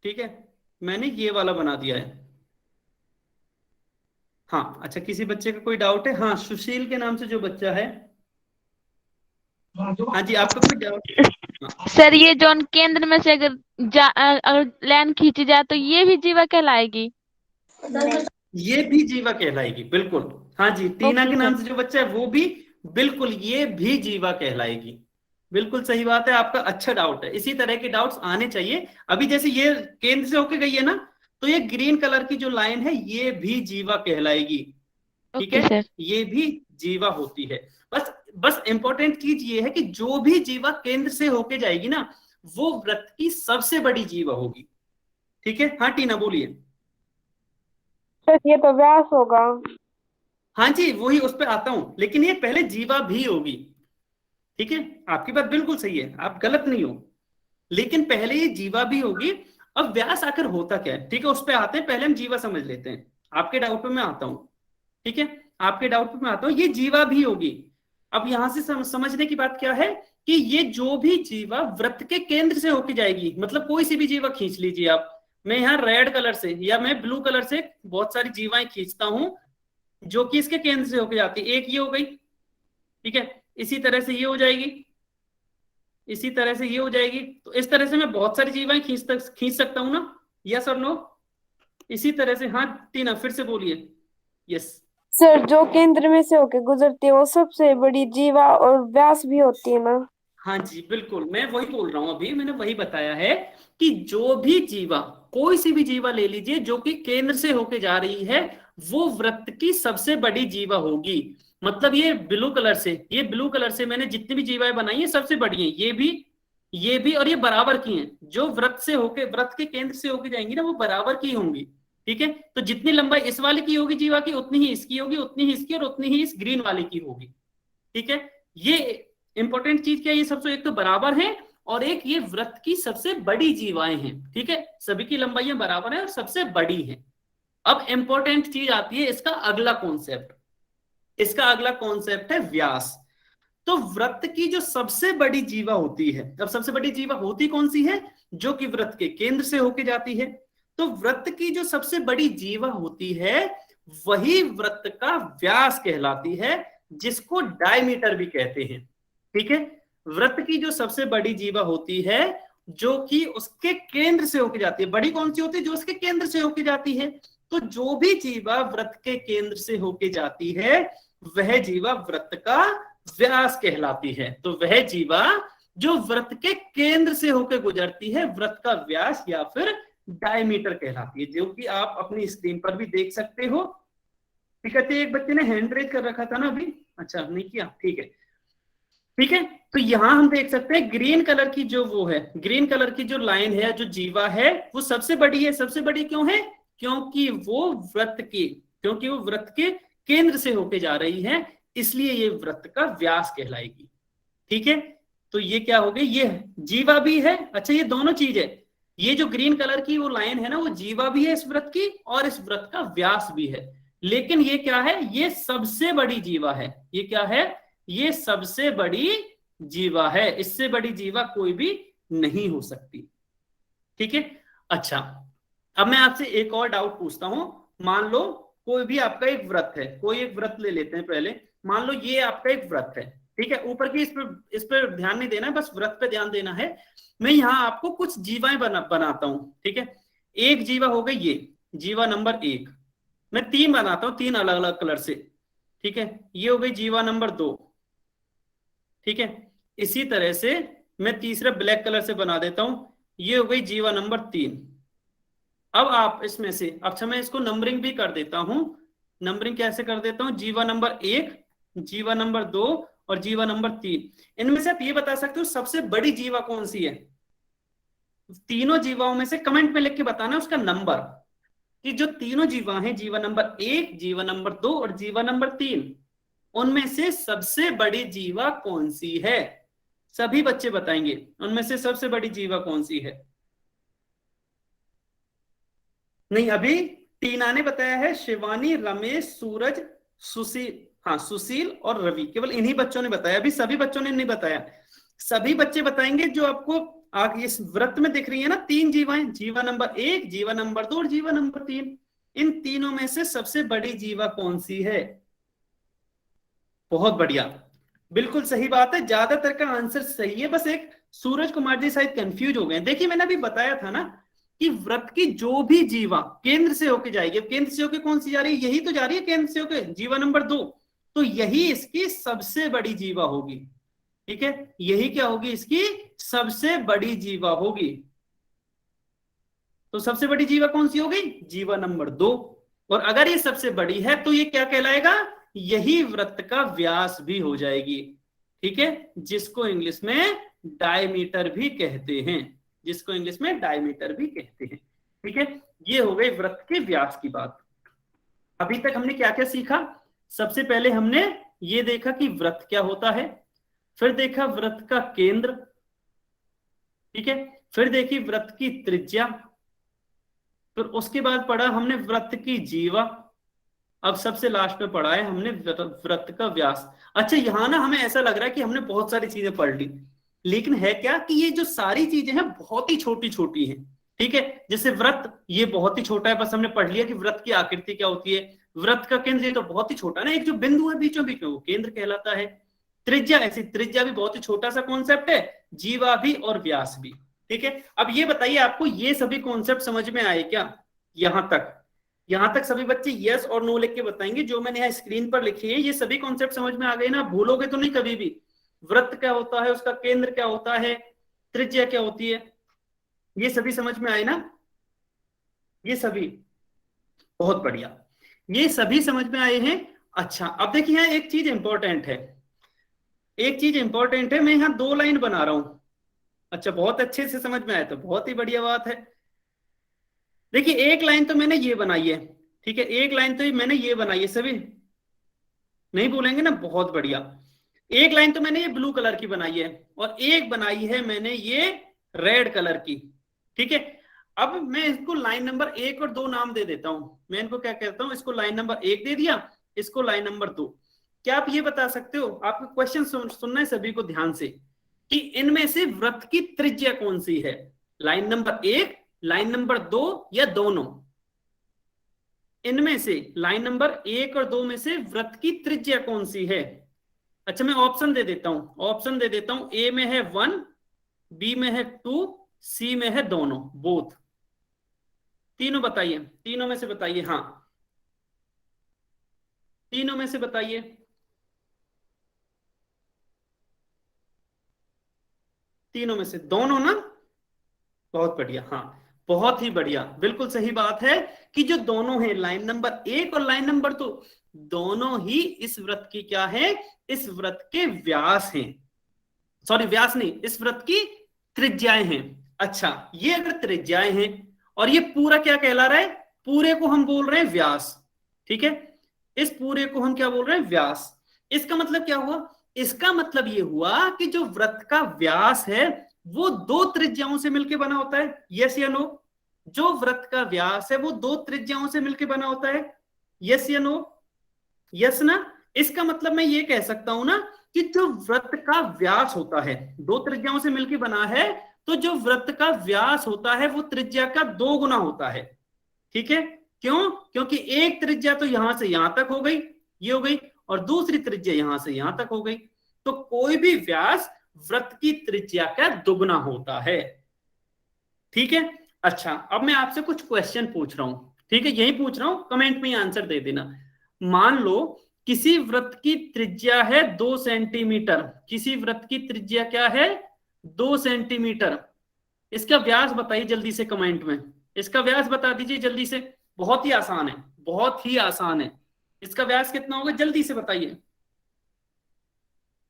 ठीक है, मैंने ये वाला बना दिया है। हाँ, अच्छा किसी बच्चे का कोई डाउट है, हाँ सुशील के नाम से जो बच्चा है, हाँ जी आपका कोई डाउट।
सर ये जोन केंद्र में से अगर लाइन खींची जाए तो ये भी जीवा कहलाएगी,
ये भी जीवा कहलाएगी, बिल्कुल। हाँ जी, टीना के नाम से जो बच्चा है वो भी, बिल्कुल ये भी जीवा कहलाएगी। बिल्कुल सही बात है, आपका अच्छा डाउट है, इसी तरह के डाउट्स आने चाहिए। अभी जैसे ये केंद्र से होके गई है ना, तो ये ग्रीन कलर की जो लाइन है ये भी जीवा कहलाएगी। ठीक है, ये भी जीवा होती है। बस बस इंपॉर्टेंट चीज ये है कि जो भी जीवा केंद्र से होके जाएगी ना, वो वृत्त की सबसे बड़ी जीवा होगी। ठीक है, हाँ टीना बोलिए।
सर ये तो व्यास होगा।
हाँ जी, वही उस पर आता हूं, लेकिन ये पहले जीवा भी होगी। ठीक है, आपकी बात बिल्कुल सही है, आप गलत नहीं हो, लेकिन पहले ये जीवा भी होगी। अब व्यास आकर होता क्या है, ठीक है, उस पर आते हैं, पहले हम जीवा समझ लेते हैं। आपके डाउट पे मैं आता हूं, ठीक है, आपके डाउट पे मैं आता हूं, ये जीवा भी होगी। अब यहां से समझने की बात क्या है कि ये जो भी जीवा वृत्त के केंद्र से होके जाएगी, मतलब कोई सी भी जीवा खींच लीजिए आप, मैं यहाँ रेड कलर से या मैं ब्लू कलर से बहुत सारी जीवाएं खींचता हूं जो कि इसके केंद्र से होके जाती है। एक ये हो गई, ठीक है, इसी तरह से ये हो जाएगी, इसी तरह से ये हो जाएगी। तो इस तरह से मैं बहुत सारी जीवाएं खींच सकता हूं ना, यस और नो? इसी तरह से, हाँ टीना फिर से बोलिए। यस
सर जो केंद्र में से होके गुजरती है वो सबसे बड़ी जीवा और व्यास भी होती है ना?
हाँ जी बिल्कुल, मैं वही बोल रहा हूं, अभी मैंने वही बताया है कि जो भी जीवा, कोई सी भी जीवा ले लीजिए जो कि केंद्र से होके जा रही है, वो वृत्त की सबसे बड़ी जीवा होगी। मतलब ये ब्लू कलर से, ये ब्लू कलर से मैंने जितनी भी जीवाएं बनाई है सबसे बड़ी है, ये भी और ये बराबर की हैं। जो वृत्त से होके, वृत्त के केंद्र से होके जाएंगी ना, वो बराबर की होंगी। ठीक है, तो जितनी लंबाई इस वाले की होगी जीवा की, उतनी ही इसकी होगी, उतनी ही इसकी, और उतनी ही इस ग्रीन वाले की होगी। ठीक है, ये इंपॉर्टेंट चीज क्या है, ये सबसे एक तो बराबर है, और एक ये वृत्त की सबसे बड़ी जीवाएं हैं। ठीक है, सभी की लंबाइयां बराबर है और सबसे बड़ी है। अब इंपॉर्टेंट चीज आती है इसका अगला कॉन्सेप्ट, इसका अगला कॉन्सेप्ट है व्यास। तो वृत्त की जो सबसे बड़ी जीवा होती है, अब सबसे बड़ी जीवा होती कौन सी है? जो कि वृत्त के केंद्र से होके जाती है। तो वृत्त की जो सबसे बड़ी जीवा होती है, वही वृत्त का व्यास कहलाती है, जिसको डायमीटर भी कहते हैं। ठीक है, वृत्त की जो सबसे बड़ी जीवा होती है, जो कि उसके केंद्र से होके जाती है, बड़ी कौन सी होती है? जो उसके केंद्र से होके जाती है। तो जो भी जीवा वृत्त के केंद्र से होके जाती है, वह जीवा वृत्त का व्यास कहलाती है। तो वह जीवा जो वृत्त के केंद्र से होकर गुजरती है, वृत्त का व्यास या फिर डायमीटर कहलाती है, जो कि आप अपनी स्क्रीन पर भी देख सकते हो। ठीक है, एक बच्चे ने हैंड रेज कर रखा था ना अभी, अच्छा नहीं किया, ठीक है। ठीक है, तो यहां हम देख सकते हैं ग्रीन कलर की जो वो है, ग्रीन कलर की जो लाइन है, जो जीवा है, वो सबसे बड़ी है। सबसे बड़ी क्यों है? क्योंकि वो वृत्त के केंद्र से होके जा रही है, इसलिए ये वृत्त का व्यास कहलाएगी। ठीक है, तो ये क्या हो गई, ये जीवा भी है। अच्छा, ये दोनों चीज है, ये जो ग्रीन कलर की वो लाइन है ना, वो जीवा भी है इस वृत्त की, और इस वृत्त का व्यास भी है। लेकिन ये क्या है? ये सबसे बड़ी जीवा है। ये क्या है? ये सबसे बड़ी जीवा है, इससे बड़ी जीवा कोई भी नहीं हो सकती। ठीक है, अच्छा अब मैं आपसे एक और डाउट पूछता हूं। मान लो कोई भी आपका एक व्रत है, कोई एक व्रत ले लेते हैं पहले। मान लो ये आपका एक व्रत है, ठीक है, ऊपर की इस पर ध्यान नहीं देना है, बस व्रत पे ध्यान देना है। मैं यहाँ आपको कुछ जीवाएं बनाता हूं। ठीक है, एक जीवा हो गई, ये जीवा नंबर 1। मैं 3 बनाता हूं, 3 अलग अलग कलर से। ठीक है, ये हो गई जीवा नंबर 2। ठीक है, इसी तरह से मैं तीसरा ब्लैक कलर से बना देता हूं, ये हो गई जीवा नंबर 3। अब आप इसमें से, अच्छा मैं इसको नंबरिंग भी कर देता हूं। नंबरिंग कैसे कर देता हूं? जीवा नंबर 1, जीवा नंबर 2 और जीवा नंबर 3। इनमें से आप ये बता सकते हो सबसे बड़ी जीवा कौन सी है? तीनों जीवाओं में से कमेंट में लिख के बताना उसका नंबर, कि जो तीनों जीवा हैं, जीवा नंबर 1, जीवा नंबर 2 और जीवा नंबर 3, उनमें से सबसे बड़ी जीवा कौन सी है? सभी बच्चे बताएंगे उनमें से सबसे बड़ी जीवा कौन सी है। नहीं, अभी टीना ने बताया है, शिवानी, रमेश, सूरज, सुशील, हाँ सुशील और रवि, केवल इन्हीं बच्चों ने बताया, अभी सभी बच्चों ने नहीं बताया। सभी बच्चे बताएंगे जो आपको आगे इस व्रत में दिख रही है ना, 3 जीवाएं, जीवा नंबर 1, जीवा नंबर 2 और जीवा नंबर 3। इन तीनों में से सबसे बड़ी जीवा कौन सी है? बहुत बढ़िया, बिल्कुल सही बात है, ज्यादातर का आंसर सही है। बस एक सूरज कुमार जी शायद कंफ्यूज हो गए। देखिए मैंने अभी बताया था ना कि व्रत की जो भी जीवा केंद्र से होके जाएगी, केंद्र से होके कौन सी जा रही है? यही तो जा रही है केंद्र से होके, जीवा नंबर 2। तो यही इसकी सबसे बड़ी जीवा होगी। ठीक है, यही क्या होगी? इसकी सबसे बड़ी जीवा होगी। तो सबसे बड़ी जीवा कौन सी हो गई? जीवा नंबर 2। और अगर ये सबसे बड़ी है तो ये क्या कहलाएगा? यही वृत्त का व्यास भी हो जाएगी। ठीक है, जिसको इंग्लिश में डायमीटर भी कहते हैं, जिसको इंग्लिश में डायमीटर भी कहते हैं। ठीक है, ये हो गई वृत्त के व्यास की बात। अभी तक हमने क्या क्या सीखा? सबसे पहले हमने ये देखा कि वृत्त क्या होता है, फिर देखा वृत्त का केंद्र, ठीक है, फिर देखी वृत्त की त्रिज्या, फिर उसके बाद पढ़ा हमने वृत्त की जीवा, अब सबसे लास्ट में पढ़ा है हमने वृत्त का व्यास। अच्छा, यहां ना हमें ऐसा लग रहा है कि हमने बहुत सारी चीजें पढ़ ली, लेकिन है क्या कि ये जो सारी चीजें हैं बहुत ही छोटी छोटी हैं। ठीक है, जैसे वृत्त ये बहुत ही छोटा है, बस हमने पढ़ लिया कि वृत्त की आकृति क्या होती है। वृत्त का केंद्र ये तो बहुत ही छोटा ना, एक जो बिंदु है बीचों बीच में वो केंद्र कहलाता है। त्रिज्या, ऐसी त्रिज्या भी बहुत ही छोटा सा कॉन्सेप्ट है, जीवा भी और व्यास भी। ठीक है, अब ये बताइए आपको ये सभी कॉन्सेप्ट समझ में आए क्या? यहां तक सभी बच्चे यस और नो लिख के बताएंगे। जो मैंने यहाँ स्क्रीन पर लिखी है ये सभी कॉन्सेप्ट समझ में आ गए ना? भूलोगे तो नहीं कभी भी। वृत्त क्या होता है, उसका केंद्र क्या होता है, त्रिज्या क्या होती है, ये सभी समझ में आए ना? ये सभी बहुत बढ़िया, ये सभी समझ में आए हैं। अच्छा, अब देखिए यहाँ एक चीज इंपॉर्टेंट है, एक चीज इंपॉर्टेंट है। मैं यहाँ 2 लाइन बना रहा हूं। अच्छा, बहुत अच्छे से समझ में आया तो बहुत ही बढ़िया बात है। देखिए एक लाइन तो मैंने ये बनाई है, ठीक है, एक लाइन तो मैंने ये बनाई है, सभी नहीं बोलेंगे ना? बहुत बढ़िया। एक लाइन तो मैंने ये ब्लू कलर की बनाई है और एक बनाई है मैंने ये रेड कलर की। ठीक है, अब मैं इसको लाइन नंबर 1 और 2 नाम दे देता हूं। मैं इनको क्या कहता हूं, इसको लाइन नंबर 1 दे दिया, इसको लाइन नंबर 2। क्या आप ये बता सकते हो, आपको क्वेश्चन सुनना है सभी को ध्यान से, कि इनमें से वृत्त की त्रिज्या कौन सी है? लाइन नंबर 1, लाइन नंबर 2 या दोनों? इनमें से लाइन नंबर 1 और 2 में से वृत्त की त्रिज्या कौन सी है? अच्छा, मैं ऑप्शन दे देता हूं, ए में है 1, बी में है 2, सी में है दोनों, बोथ। तीनों बताइए, तीनों में से बताइए। हाँ, तीनों में से बताइए। तीनों में से दोनों ना? बहुत बढ़िया, हाँ बहुत ही बढ़िया, बिल्कुल सही बात है कि जो दोनों हैं, लाइन नंबर 1 और लाइन नंबर 2, दोनों ही इस वृत्त की क्या है? इस वृत्त के व्यास हैं। सॉरी, व्यास नहीं, इस वृत्त की त्रिज्याएं हैं। अच्छा, ये अगर त्रिज्याएं हैं और ये पूरा क्या कहला रहा है? पूरे को हम बोल रहे हैं व्यास। ठीक है, इस पूरे को हम क्या बोल रहे हैं? व्यास। इसका मतलब क्या हुआ? इसका मतलब ये हुआ कि जो वृत्त का व्यास है वो 2 त्रिज्याओं से मिलकर बना होता है। यस या नो? जो वृत्त का व्यास है वो 2 त्रिज्याओं से मिलकर बना होता है। यस या नो? यस ना? इसका मतलब मैं ये कह सकता हूं ना कि जो वृत्त का व्यास होता है 2 त्रिज्याओं से मिलकर बना है, तो जो वृत्त का व्यास होता है वो त्रिज्या का 2 गुना होता है। ठीक है, क्यों? क्योंकि एक त्रिज्या तो यहां से यहां तक हो गई, ये हो गई, और दूसरी त्रिज्या यहां से यहां तक हो गई। तो कोई भी व्यास वृत्त की त्रिज्या का दुगना होता है। ठीक है, अच्छा अब मैं आपसे कुछ क्वेश्चन पूछ रहा हूं, ठीक है, यही पूछ रहा हूं, कमेंट में आंसर दे देना। मान लो किसी वृत्त की त्रिज्या है 2 सेंटीमीटर, किसी वृत्त की त्रिज्या क्या है? 2 सेंटीमीटर। इसका व्यास बताइए जल्दी से कमेंट में, इसका व्यास बता दीजिए जल्दी से। बहुत ही आसान है, बहुत ही आसान है। इसका व्यास कितना होगा जल्दी से बताइए।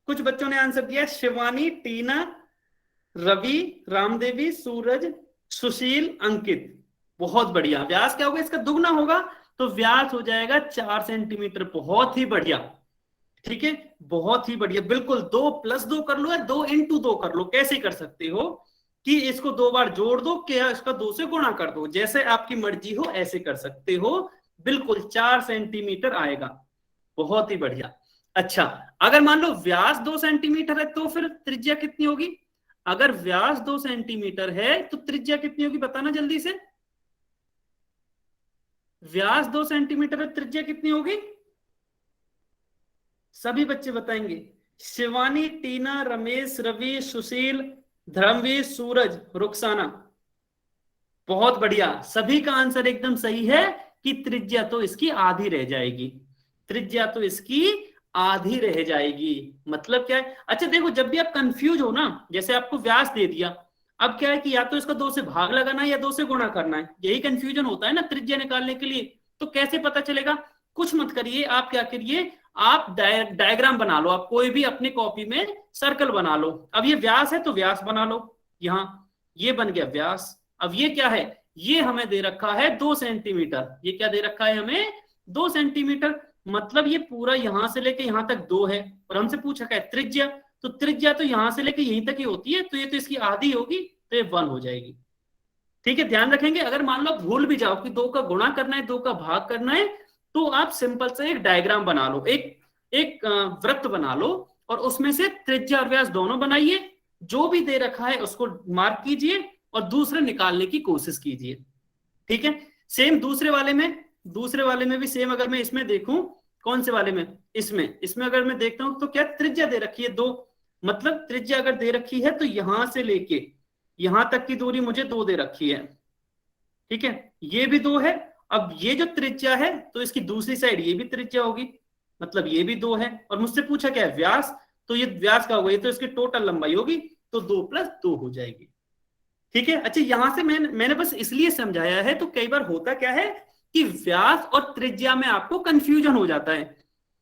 कुछ बच्चों ने आंसर दिया, शिवानी, टीना, रवि, रामदेवी, सूरज, सुशील, अंकित। बहुत बढ़िया। व्यास क्या होगा? इसका दुगना होगा, तो व्यास हो जाएगा 4 सेंटीमीटर। बहुत ही बढ़िया, ठीक है, बहुत ही बढ़िया, बिल्कुल। 2 + 2 कर लो या 2 × 2 कर लो, कैसे कर सकते हो कि इसको 2 बार जोड़ दो, क्या इसका 2 से गुणा कर दो, जैसे आपकी मर्जी हो ऐसे कर सकते हो। बिल्कुल 4 सेंटीमीटर आएगा। बहुत ही बढ़िया। अच्छा, अगर मान लो व्यास 2 सेंटीमीटर है तो फिर त्रिज्या कितनी होगी? अगर व्यास 2 सेंटीमीटर है तो त्रिज्या कितनी होगी? बताना जल्दी से। व्यास 2 सेंटीमीटर है, त्रिज्या कितनी होगी? सभी बच्चे बताएंगे। शिवानी, टीना, रमेश, रवि, सुशील, धर्मवीर, सूरज, रुखसाना। बहुत बढ़िया, सभी का आंसर एकदम सही है कि त्रिज्या तो इसकी आधी रह जाएगी। त्रिज्या तो इसकी आधी रह जाएगी। मतलब क्या है? अच्छा देखो, जब भी आप कंफ्यूज हो ना, जैसे आपको व्यास दे दिया, अब क्या है कि या तो इसका 2 से भाग लगाना है या 2 से गुणा करना है, यही कंफ्यूजन होता है ना त्रिज्या निकालने के लिए। तो कैसे पता चलेगा? कुछ मत करिए, आप क्या करिए, आप डायग्राम बना लो, आप कोई भी अपनी कॉपी में सर्कल बना लो। अब ये व्यास है तो व्यास बना लो, यहाँ ये बन गया व्यास। अब ये क्या है, ये हमें दे रखा है 2 सेंटीमीटर, ये क्या दे रखा है हमें 2 सेंटीमीटर, मतलब ये पूरा यहां से लेके यहां तक 2 है। और हमसे पूछा क्या है त्रिज्या, तो त्रिज्या तो यहां से लेके यहीं तक ही होती है, तो ये तो इसकी आधी होगी, तो ये 1 हो जाएगी। ठीक है, ध्यान रखेंगे। अगर मान लो भूल भी जाओ कि 2 का गुणा करना है 2 का भाग करना है, तो आप सिंपल से एक डायग्राम बना लो, एक वृत्त बना लो, और उसमें से त्रिज्या और व्यास दोनों बनाइए, जो भी दे रखा है उसको मार्क कीजिए और दूसरे निकालने की कोशिश कीजिए। ठीक है, सेम दूसरे वाले में भी सेम। अगर मैं इसमें देखूं, कौन से वाले में, इसमें अगर मैं देखता हूं तो क्या त्रिज्या दे रखी है 2, मतलब त्रिज्या अगर दे रखी है तो यहां से लेके यहां तक की दूरी मुझे 2 दे रखी है। ठीक है, ये भी 2 है। अब ये जो त्रिज्या है तो इसकी दूसरी साइड ये भी त्रिज्या होगी, मतलब ये भी 2 है। और मुझसे पूछा क्या है व्यास, तो ये व्यास का होगा, ये तो इसकी टोटल लंबाई होगी, तो 2 + 2 हो जाएगी। ठीक है, अच्छा यहां से मैंने बस इसलिए समझाया है, तो कई बार होता क्या है कि व्यास और त्रिज्या में आपको कंफ्यूजन हो जाता है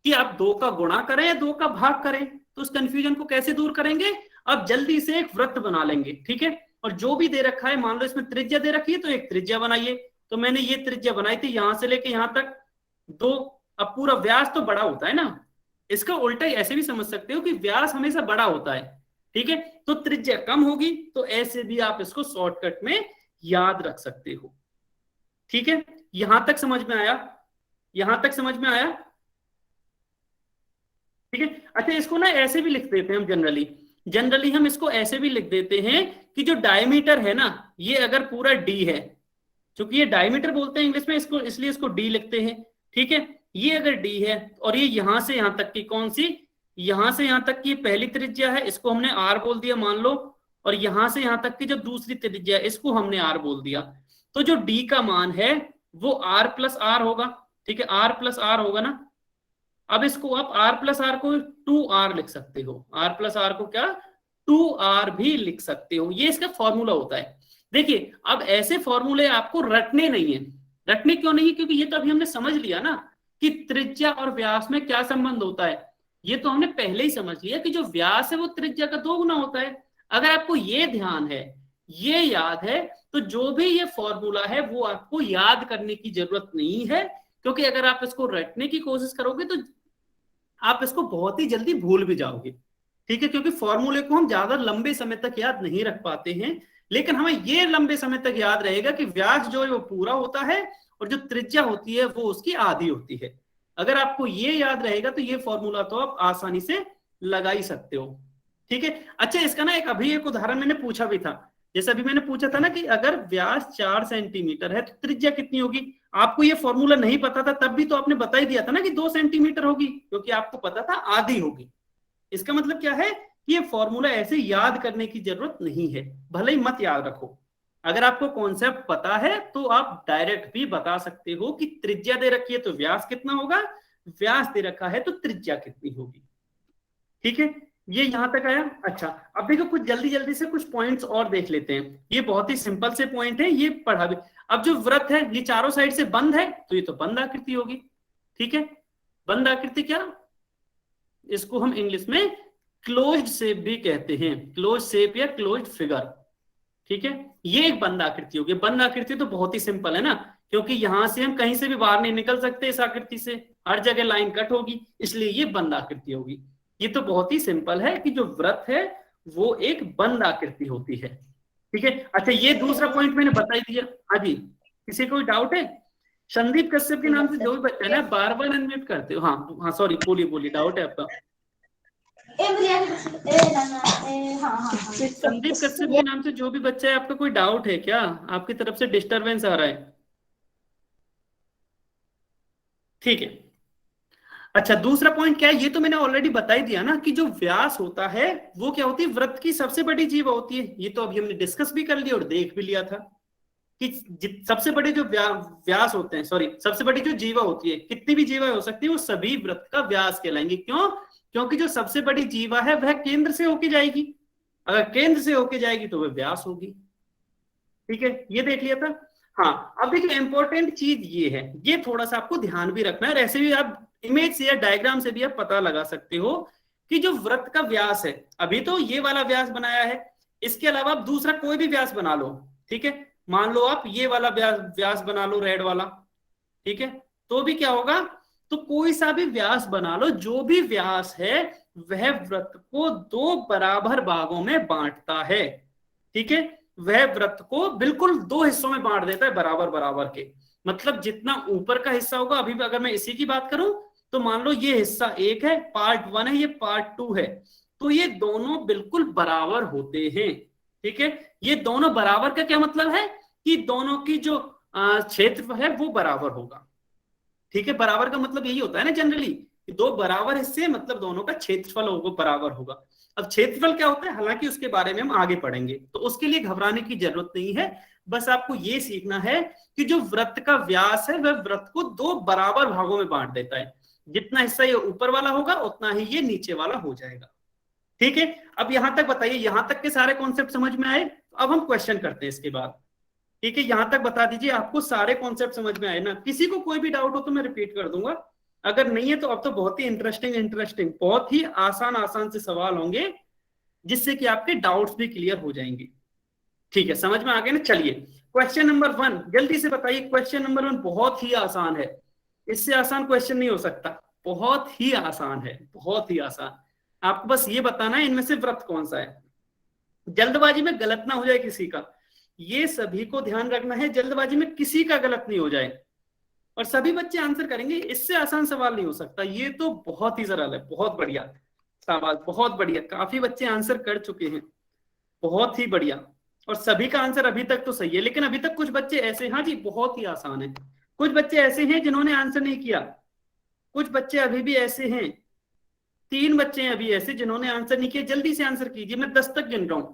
कि आप 2 का गुणा करें या 2 का भाग करें। तो उस कंफ्यूजन को कैसे दूर करेंगे, अब जल्दी से एक वृत्त बना लेंगे। ठीक है, और जो भी दे रखा है, मान लो इसमें त्रिज्या दे रखी है तो एक त्रिज्या बनाइए। तो मैंने ये त्रिज्या बनाई थी यहां से लेके यहां तक 2। अब पूरा व्यास तो बड़ा होता है ना, इसका उल्टा ही ऐसे भी समझ सकते हो कि व्यास हमेशा बड़ा होता है। ठीक है, तो त्रिज्या कम होगी, तो ऐसे भी आप इसको शॉर्टकट में याद रख सकते हो। ठीक है, यहां तक समझ में आया, यहां तक समझ में आया। ठीक है, अच्छा इसको ना ऐसे भी लिख देते हैं हम, जनरली हम इसको ऐसे भी लिख देते हैं कि जो डायमीटर है ना, ये अगर पूरा डी है, क्योंकि ये डायमीटर बोलते हैं इंग्लिश में इसको, इसलिए इसको डी लिखते हैं। ठीक है, ये अगर डी है और ये यहां से यहां तक की कौन सी, यहां से यहां तक की पहली त्रिज्या है, इसको हमने आर बोल दिया मान लो, और यहां से यहां तक की जो दूसरी त्रिज्या है इसको हमने आर बोल दिया। तो जो डी का मान है वो r + r होगा। ठीक है, r + r होगा ना। अब इसको आप r + r को 2r लिख सकते हो, r + r को क्या 2r भी लिख सकते हो। ये इसका फॉर्मूला होता है। देखिए, अब ऐसे फॉर्मूले आपको रटने नहीं है। रटने क्यों नहीं, क्योंकि ये तो अभी हमने समझ लिया ना कि त्रिज्या और व्यास में क्या संबंध होता है। ये तो हमने पहले ही समझ लिया कि जो व्यास है वो त्रिज्या का 2 गुना होता है। अगर आपको ये ध्यान है, ये याद है, तो जो भी ये फॉर्मूला है वो आपको याद करने की जरूरत नहीं है, क्योंकि अगर आप इसको रटने की कोशिश करोगे तो आप इसको बहुत ही जल्दी भूल भी जाओगे। ठीक है, क्योंकि फॉर्मूले को हम ज्यादा लंबे समय तक याद नहीं रख पाते हैं, लेकिन हमें ये लंबे समय तक याद रहेगा कि व्यास जो है वो पूरा होता है और जो त्रिज्या होती है वो उसकी आधी होती है। अगर आपको ये याद रहेगा तो ये फॉर्मूला तो आप आसानी से लगा ही सकते हो। ठीक है, अच्छा इसका ना अभी एक उदाहरण मैंने पूछा भी था, जैसे अभी मैंने पूछा था ना कि अगर व्यास 4 सेंटीमीटर है तो त्रिज्या कितनी होगी। आपको ये फॉर्मूला नहीं पता था तब भी तो आपने बता ही दिया था ना कि 2 सेंटीमीटर होगी, क्योंकि आपको पता था आधी होगी। इसका मतलब क्या है कि ये फॉर्मूला ऐसे याद करने की जरूरत नहीं है, भले ही मत याद रखो। अगर आपको कॉन्सेप्ट पता है तो आप डायरेक्ट भी बता सकते हो कि त्रिज्या दे रखी है तो व्यास कितना होगा, व्यास दे रखा है तो त्रिज्या कितनी होगी। ठीक है, ये यहां तक आया। अच्छा, अब देखो कुछ जल्दी से कुछ पॉइंट्स और देख लेते हैं। ये बहुत ही सिंपल से पॉइंट है, ये पढ़ा भी। अब जो वृत्त है ये चारों साइड से बंद है, तो ये तो बंद आकृति होगी। ठीक है, बंद आकृति क्या, इसको हम इंग्लिश में क्लोज्ड शेप भी कहते हैं, क्लोज्ड शेप या क्लोज्ड फिगर। ठीक है, ये एक बंद आकृति होगी। बंद आकृति तो बहुत ही सिंपल है ना, क्योंकि यहां से हम कहीं से भी बाहर नहीं निकल सकते इस आकृति से, हर जगह लाइन कट होगी, इसलिए ये बंद आकृति होगी। ये तो बहुत ही सिंपल है कि जो वृत्त है वो एक बंद आकृति होती है। ठीक है, अच्छा ये दूसरा पॉइंट मैंने बता ही दिया। हाँ जी, किसी कोई डाउट है? संदीप कश्यप के नाम से जो भी बच्चा है ना, बार अनम्यूट करते हो। हाँ सॉरी, बोलिए डाउट है आपका। संदीप कश्यप के नाम से जो भी बच्चा है, आपका कोई डाउट है क्या? आपकी तरफ से डिस्टरबेंस आ रहा है? ठीक है, अच्छा दूसरा पॉइंट क्या है, ये तो मैंने ऑलरेडी बता ही दिया ना कि जो व्यास होता है वो क्या होती है, वृत्त की सबसे बड़ी जीवा होती है। ये तो अभी हमने डिस्कस भी कर लिया और देख भी लिया था कि सबसे बड़े जो व्यास होते हैं, सॉरी सबसे बड़ी जो जीवा होती है, कितनी भी जीवा हो सकती है, वो सभी वृत्त का व्यास कहलाएंगे। क्यों? क्योंकि जो सबसे बड़ी जीवा है वह केंद्र से होके जाएगी, अगर केंद्र से होके जाएगी तो वह व्यास होगी। ठीक है, ये देख लिया था। हाँ, अब देखिए इंपॉर्टेंट चीज ये है, ये थोड़ा सा आपको ध्यान भी रखना है। ऐसे भी आप इमेज से या डायग्राम से भी आप पता लगा सकते हो कि जो वृत्त का व्यास है, अभी तो ये वाला व्यास बनाया है, इसके अलावा आप दूसरा कोई भी व्यास बना लो, ठीक है, मान लो आप ये वाला व्यास बना लो, रेड वाला, ठीक है, तो भी क्या होगा, तो कोई सा भी व्यास बना लो, जो भी व्यास है वह वृत्त को दो बराबर भागों में बांटता है, ठीक है, वह वृत्त को बिल्कुल दो हिस्सों में बांट देता है बराबर बराबर के। मतलब जितना ऊपर का हिस्सा होगा, अभी अगर मैं इसी की बात करूं तो मान लो ये हिस्सा 1 है, पार्ट 1 है, ये पार्ट 2 है, तो ये दोनों बिल्कुल बराबर होते हैं, ठीक है। ये दोनों बराबर का क्या मतलब है कि दोनों की जो क्षेत्र है वो बराबर होगा, ठीक है। बराबर का मतलब यही होता है ना जनरली, दो बराबर हिस्से मतलब दोनों का क्षेत्रफल होगा बराबर होगा। अब क्षेत्रफल क्या होता है, हालांकि उसके बारे में हम आगे पढ़ेंगे, तो उसके लिए घबराने की जरूरत नहीं है, बस आपको ये सीखना है कि जो वृत्त का व्यास है वह वृत्त को दो बराबर भागों में बांट देता है, जितना हिस्सा ये ऊपर वाला होगा उतना ही ये नीचे वाला हो जाएगा, ठीक है। अब यहां तक बताइए, यहां तक के सारे कॉन्सेप्ट समझ में आए? अब हम क्वेश्चन करते हैं इसके बाद, ठीक है। यहां तक बता दीजिए आपको सारे कॉन्सेप्ट समझ में आए ना? किसी को कोई भी डाउट हो तो मैं रिपीट कर दूंगा, अगर नहीं है तो अब तो बहुत ही इंटरेस्टिंग बहुत ही आसान से सवाल होंगे जिससे कि आपके डाउट्स भी क्लियर हो जाएंगे, ठीक है। समझ में आ गया ना? चलिए क्वेश्चन नंबर 1 जल्दी से बताइए। क्वेश्चन नंबर 1 बहुत ही आसान है, इससे आसान क्वेश्चन नहीं हो सकता, बहुत ही आसान है, बहुत ही आसान। आपको बस ये बताना है इनमें से वृत्त कौन सा है, जल्दबाजी में गलत ना हो जाए किसी का, ये सभी को ध्यान रखना है, जल्दबाजी में किसी का गलत नहीं हो जाए, और सभी बच्चे आंसर करेंगे, इससे आसान सवाल नहीं हो सकता। ये तो बहुत ही सरल है, बहुत बढ़िया सवाल, बहुत बढ़िया, काफी बच्चे आंसर कर चुके हैं, बहुत ही बढ़िया, और सभी का आंसर अभी तक तो सही है, लेकिन अभी तक कुछ बच्चे ऐसे, हाँ जी बहुत ही आसान है, कुछ बच्चे ऐसे हैं जिन्होंने आंसर नहीं किया, कुछ बच्चे अभी भी ऐसे हैं, 3 बच्चे हैं अभी ऐसे जिन्होंने आंसर नहीं किया। जल्दी से आंसर कीजिए, मैं 10 तक गिन रहा हूं,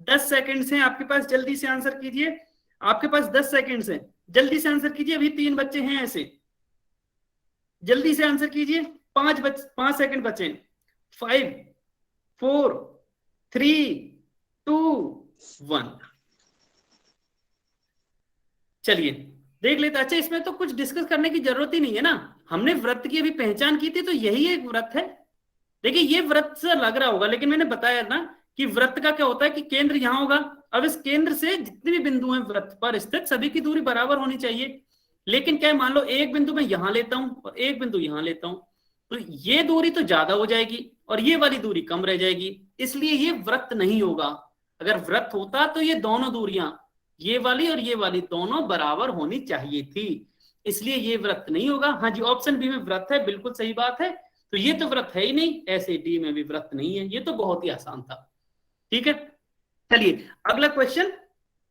10 सेकंड हैं आपके पास, जल्दी से आंसर कीजिए, आपके पास 10 सेकंड हैं, जल्दी से आंसर कीजिए। अभी 3 बच्चे हैं ऐसे, जल्दी से आंसर कीजिए, 5 सेकंड बचे, 5 4 3 2 1। चलिए देख लेते। अच्छा इसमें तो कुछ डिस्कस करने की जरूरत ही नहीं है ना, हमने वृत्त की अभी पहचान की थी, तो यही एक वृत्त है। देखिए ये वृत्त से लग रहा होगा, लेकिन मैंने बताया ना कि वृत्त का क्या होता है कि केंद्र यहां होगा, अब इस केंद्र से जितने भी बिंदु हैं वृत्त पर स्थित सभी की दूरी बराबर होनी चाहिए, लेकिन क्या मान लो एक बिंदु मैं यहां लेता हूं और एक बिंदु यहां लेता हूं, तो ये दूरी तो ज्यादा हो जाएगी और ये वाली दूरी कम रह जाएगी, इसलिए ये वृत्त नहीं होगा। अगर वृत्त होता तो ये दोनों दूरियां, ये वाली और ये वाली दोनों बराबर होनी चाहिए थी, इसलिए ये वृत्त नहीं होगा। हाँ जी ऑप्शन बी में वृत्त है, बिल्कुल सही बात है, तो ये तो वृत्त है ही नहीं, ऐसे डी में भी वृत्त नहीं है, ये तो बहुत ही आसान था, ठीक है। चलिए अगला क्वेश्चन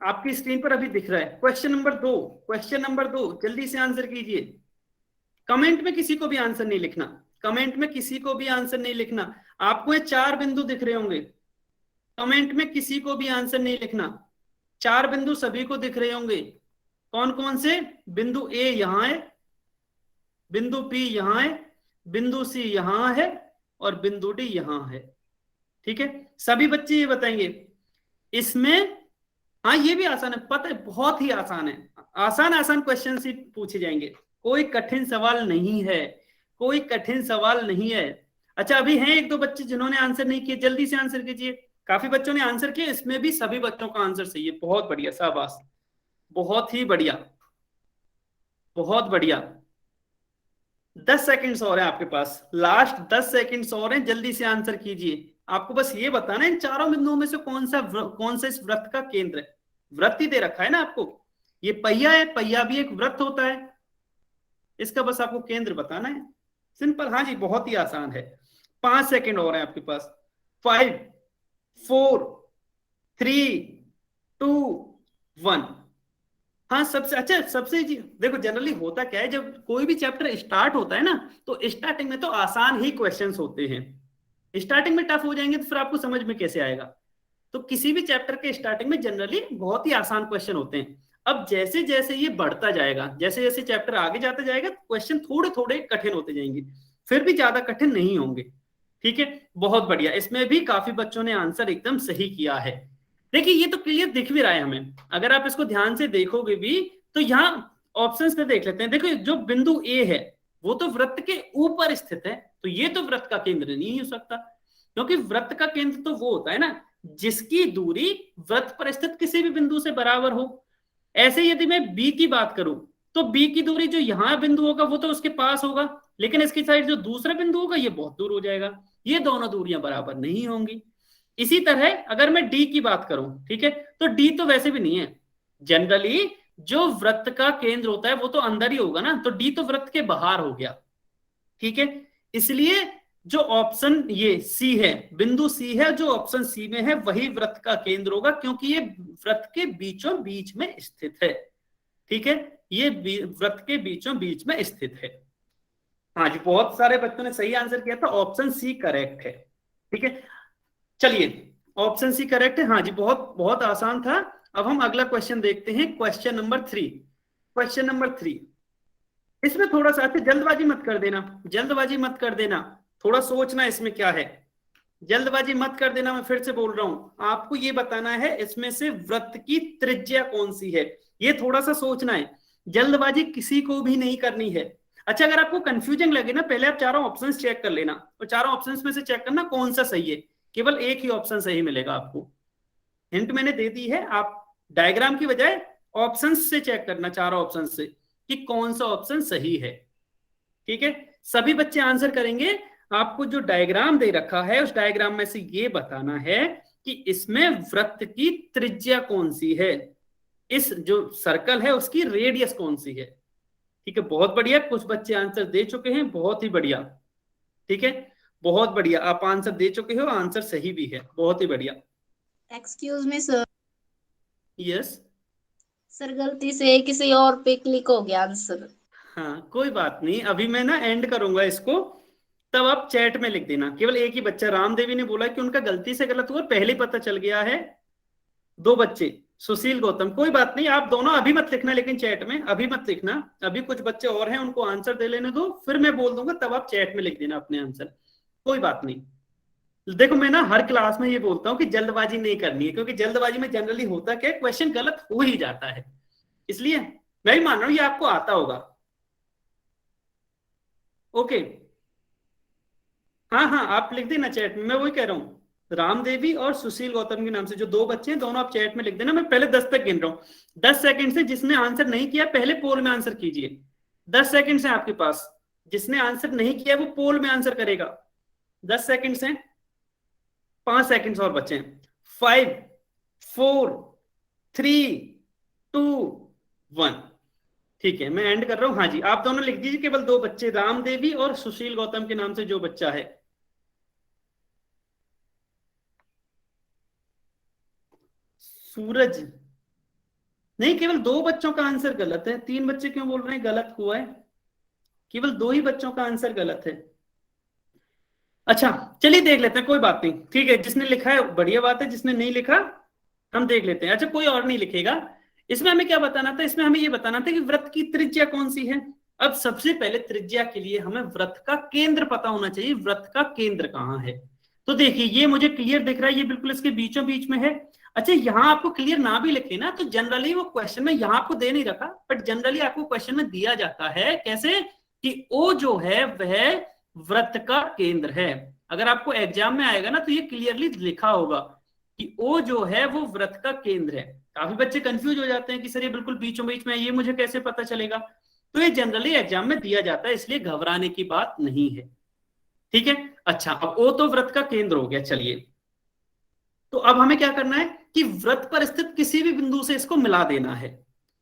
आपकी स्क्रीन पर अभी दिख रहा है, क्वेश्चन नंबर 2। क्वेश्चन नंबर 2 जल्दी से आंसर कीजिए, कमेंट में किसी को भी आंसर नहीं लिखना, कमेंट में किसी को भी आंसर नहीं लिखना। आपको ये 4 बिंदु दिख रहे होंगे, कमेंट में किसी को भी आंसर नहीं लिखना, 4 बिंदु सभी को दिख रहे होंगे। कौन कौन से? बिंदु ए यहां है, बिंदु बी यहां है, बिंदु सी यहां है और बिंदु डी यहां है, ठीक है। सभी बच्चे ये बताएंगे इसमें, हाँ ये भी आसान है, पता है बहुत ही आसान है, आसान क्वेश्चन ही पूछे जाएंगे, कोई कठिन सवाल नहीं है, कोई कठिन सवाल नहीं है। अच्छा अभी हैं 1-2 बच्चे जिन्होंने आंसर नहीं किए, जल्दी से आंसर कीजिए। काफी बच्चों ने आंसर किया, इसमें भी सभी बच्चों का आंसर सही है, बहुत बढ़िया, शाबाश, बहुत ही बढ़िया, बहुत बढ़िया। 10 सेकंड्स और है आपके पास, लास्ट 10 सेकंड्स और हैं, जल्दी से आंसर कीजिए। आपको बस ये बताना है इन चारों बिंदुओं में से कौन सा इस वृत्त का केंद्र है। वृत्त ही दे रखा है ना आपको, ये पहिया है, पहिया भी एक वृत्त होता है, इसका बस आपको केंद्र बताना है, सिंपल। हाँ जी बहुत ही आसान है। 5 सेकंड और है आपके पास, 5 4 3 2 1। हाँ सबसे अच्छा, सबसे देखो जनरली होता क्या है, जब कोई भी चैप्टर स्टार्ट होता है ना तो स्टार्टिंग में तो आसान ही क्वेश्चंस होते हैं, स्टार्टिंग में टफ हो जाएंगे तो फिर आपको समझ में कैसे आएगा। तो किसी भी चैप्टर के स्टार्टिंग में जनरली बहुत ही आसान क्वेश्चन होते हैं। अब जैसे जैसे ये बढ़ता जाएगा, जैसे जैसे चैप्टर आगे जाता जाएगा, क्वेश्चन थोड़े थोड़े कठिन होते जाएंगे, फिर भी ज्यादा कठिन नहीं होंगे, ठीक है। बहुत बढ़िया, इसमें भी काफी बच्चों ने आंसर एकदम सही किया है। देखिए ये तो क्लियर दिख भी रहा है हमें, अगर आप इसको ध्यान से देखोगे भी तो यहाँ ऑप्शंस पे देख लेते हैं। देखो जो बिंदु ए है वो तो वृत्त के ऊपर स्थित है, तो ये तो वृत्त का केंद्र नहीं हो सकता, क्योंकि वृत्त का केंद्र तो वो होता है ना जिसकी दूरी वृत्त पर स्थित किसी भी बिंदु से बराबर हो। ऐसे यदि मैं बी की बात करूं तो बी की दूरी जो यहां बिंदु होगा वो तो उसके पास होगा, लेकिन इसकी साइड जो दूसरा बिंदु होगा ये बहुत दूर हो जाएगा, ये दोनों दूरियां बराबर नहीं होंगी। इसी तरह अगर मैं डी की बात करूं, ठीक है, तो डी तो वैसे भी नहीं है, जनरली जो वृत्त का केंद्र होता है वो तो अंदर ही होगा ना, तो डी तो वृत्त के बाहर हो गया, ठीक है। इसलिए जो ऑप्शन ये सी है, बिंदु सी है जो ऑप्शन सी में है, वही वृत्त का केंद्र होगा, क्योंकि ये वृत्त के बीचों बीच में स्थित है, ठीक है, ये वृत्त के बीचों बीच में स्थित है। हाँ जी, बहुत सारे बच्चों ने सही आंसर किया था, ऑप्शन सी करेक्ट है, ठीक है। चलिए ऑप्शन सी करेक्ट है, हाँ जी, बहुत बहुत आसान था। अब हम अगला क्वेश्चन देखते हैं, क्वेश्चन नंबर 3। क्वेश्चन नंबर 3, इसमें थोड़ा सा जल्दबाजी मत कर देना, जल्दबाजी मत कर देना, थोड़ा सोचना इसमें क्या है, जल्दबाजी मत कर देना। मैं फिर से बोल रहा हूं, आपको ये बताना है इसमें से वृत्त की त्रिज्या कौन सी है, ये थोड़ा सा सोचना है, जल्दबाजी किसी को भी नहीं करनी है। अच्छा, अगर आपको कंफ्यूजन लगे ना, पहले आप चारों ऑप्शंस चेक कर लेना, और चारों ऑप्शंस में से चेक करना कौन सा सही है, केवल एक ही ऑप्शन सही मिलेगा आपको। हिंट मैंने दे दी है, आप डायग्राम की बजाय ऑप्शंस से चेक करना, चारों ऑप्शन से, कि कौन सा ऑप्शन सही है, ठीक है। सभी बच्चे आंसर करेंगे, आपको जो डायग्राम दे रखा है उस डायग्राम में से ये बताना है कि इसमें वृत्त की त्रिज्या कौन सी है, इस जो सर्कल है उसकी रेडियस कौन सी है, ठीक है। बहुत बढ़िया, कुछ बच्चे आंसर दे चुके हैं, बहुत ही बढ़िया, ठीक है, बहुत बढ़िया, आप आंसर दे चुके हो, आंसर सही भी है, बहुत ही बढ़िया।
Excuse me sir,
yes
sir गलती से किसी और पे क्लिक हो गया आंसर।
हाँ, कोई बात नहीं, अभी मैं ना एंड करूंगा इसको, तब आप चैट में लिख देना। केवल एक ही बच्चा रामदेवी ने बोला कि उनका गलती से गलत हुआ, पहले ही पता चल गया है। 2 बच्चे सुशील गौतम, कोई बात नहीं, आप दोनों अभी मत लिखना, लेकिन चैट में अभी मत लिखना, अभी कुछ बच्चे और हैं उनको आंसर दे लेने दो, फिर मैं बोल दूंगा तब आप चैट में लिख देना अपने आंसर, कोई बात नहीं। देखो मैं ना हर क्लास में ये बोलता हूँ कि जल्दबाजी नहीं करनी है, क्योंकि जल्दबाजी में जनरली होता क्या है, क्वेश्चन गलत हो ही जाता है, इसलिए मैं भी मान रहा हूँ ये आपको आता होगा। ओके, हाँ हाँ, आप लिख देना चैट में, मैं वही कह रहा हूँ, रामदेवी और सुशील गौतम के नाम से जो 2 बच्चे हैं, दोनों आप चैट में लिख देना। मैं पहले 10 तक गिन रहा हूँ, 10 सेकंड से जिसने आंसर नहीं किया पहले पोल में आंसर कीजिए। 10 सेकंड से आपके पास, जिसने आंसर नहीं किया वो पोल में आंसर करेगा। 10 सेकंड से 5 सेकंड और बचे हैं। 5 4 3 2 1, ठीक है, मैं एंड कर रहा हूं। हाँ जी, आप दोनों लिख दीजिए, केवल 2 बच्चे, रामदेवी और सुशील गौतम के नाम से जो बच्चा है। सूरज नहीं, केवल 2 बच्चों का आंसर गलत है, 3 बच्चे क्यों बोल रहे हैं गलत हुआ है, केवल 2 ही बच्चों का आंसर गलत है। अच्छा चलिए देख लेते हैं, कोई बात नहीं, ठीक है, जिसने लिखा है बढ़िया बात है, जिसने नहीं लिखा हम देख लेते हैं। अच्छा, कोई और नहीं लिखेगा, इसमें हमें क्या बताना था, इसमें हमें ये बताना था कि वृत्त की त्रिज्या कौन सी है। अब सबसे पहले त्रिज्या के लिए हमें वृत्त का केंद्र पता होना चाहिए, वृत्त का केंद्र कहाँ है। तो देखिए ये मुझे क्लियर दिख रहा है, ये बिल्कुल इसके बीचों बीच में है। अच्छा, यहाँ आपको क्लियर ना भी लिखे ना, तो जनरली वो क्वेश्चन में यहाँ आपको दे नहीं रखा, बट जनरली आपको क्वेश्चन में दिया जाता है कैसे, कि ओ जो है वह वृत्त का केंद्र है। अगर आपको एग्जाम में आएगा ना तो ये क्लियरली लिखा होगा कि ओ जो है वो वृत्त का केंद्र है। काफी बच्चे कंफ्यूज हो जाते हैं कि सर ये बिल्कुल बीचों बीच में, ये मुझे कैसे पता चलेगा, तो ये जनरली एग्जाम में दिया जाता है, इसलिए घबराने की बात नहीं है, ठीक है। अच्छा, अब ओ तो वृत्त का केंद्र हो गया। चलिए, तो अब हमें क्या करना है कि वृत्त पर स्थित किसी भी बिंदु से इसको मिला देना है।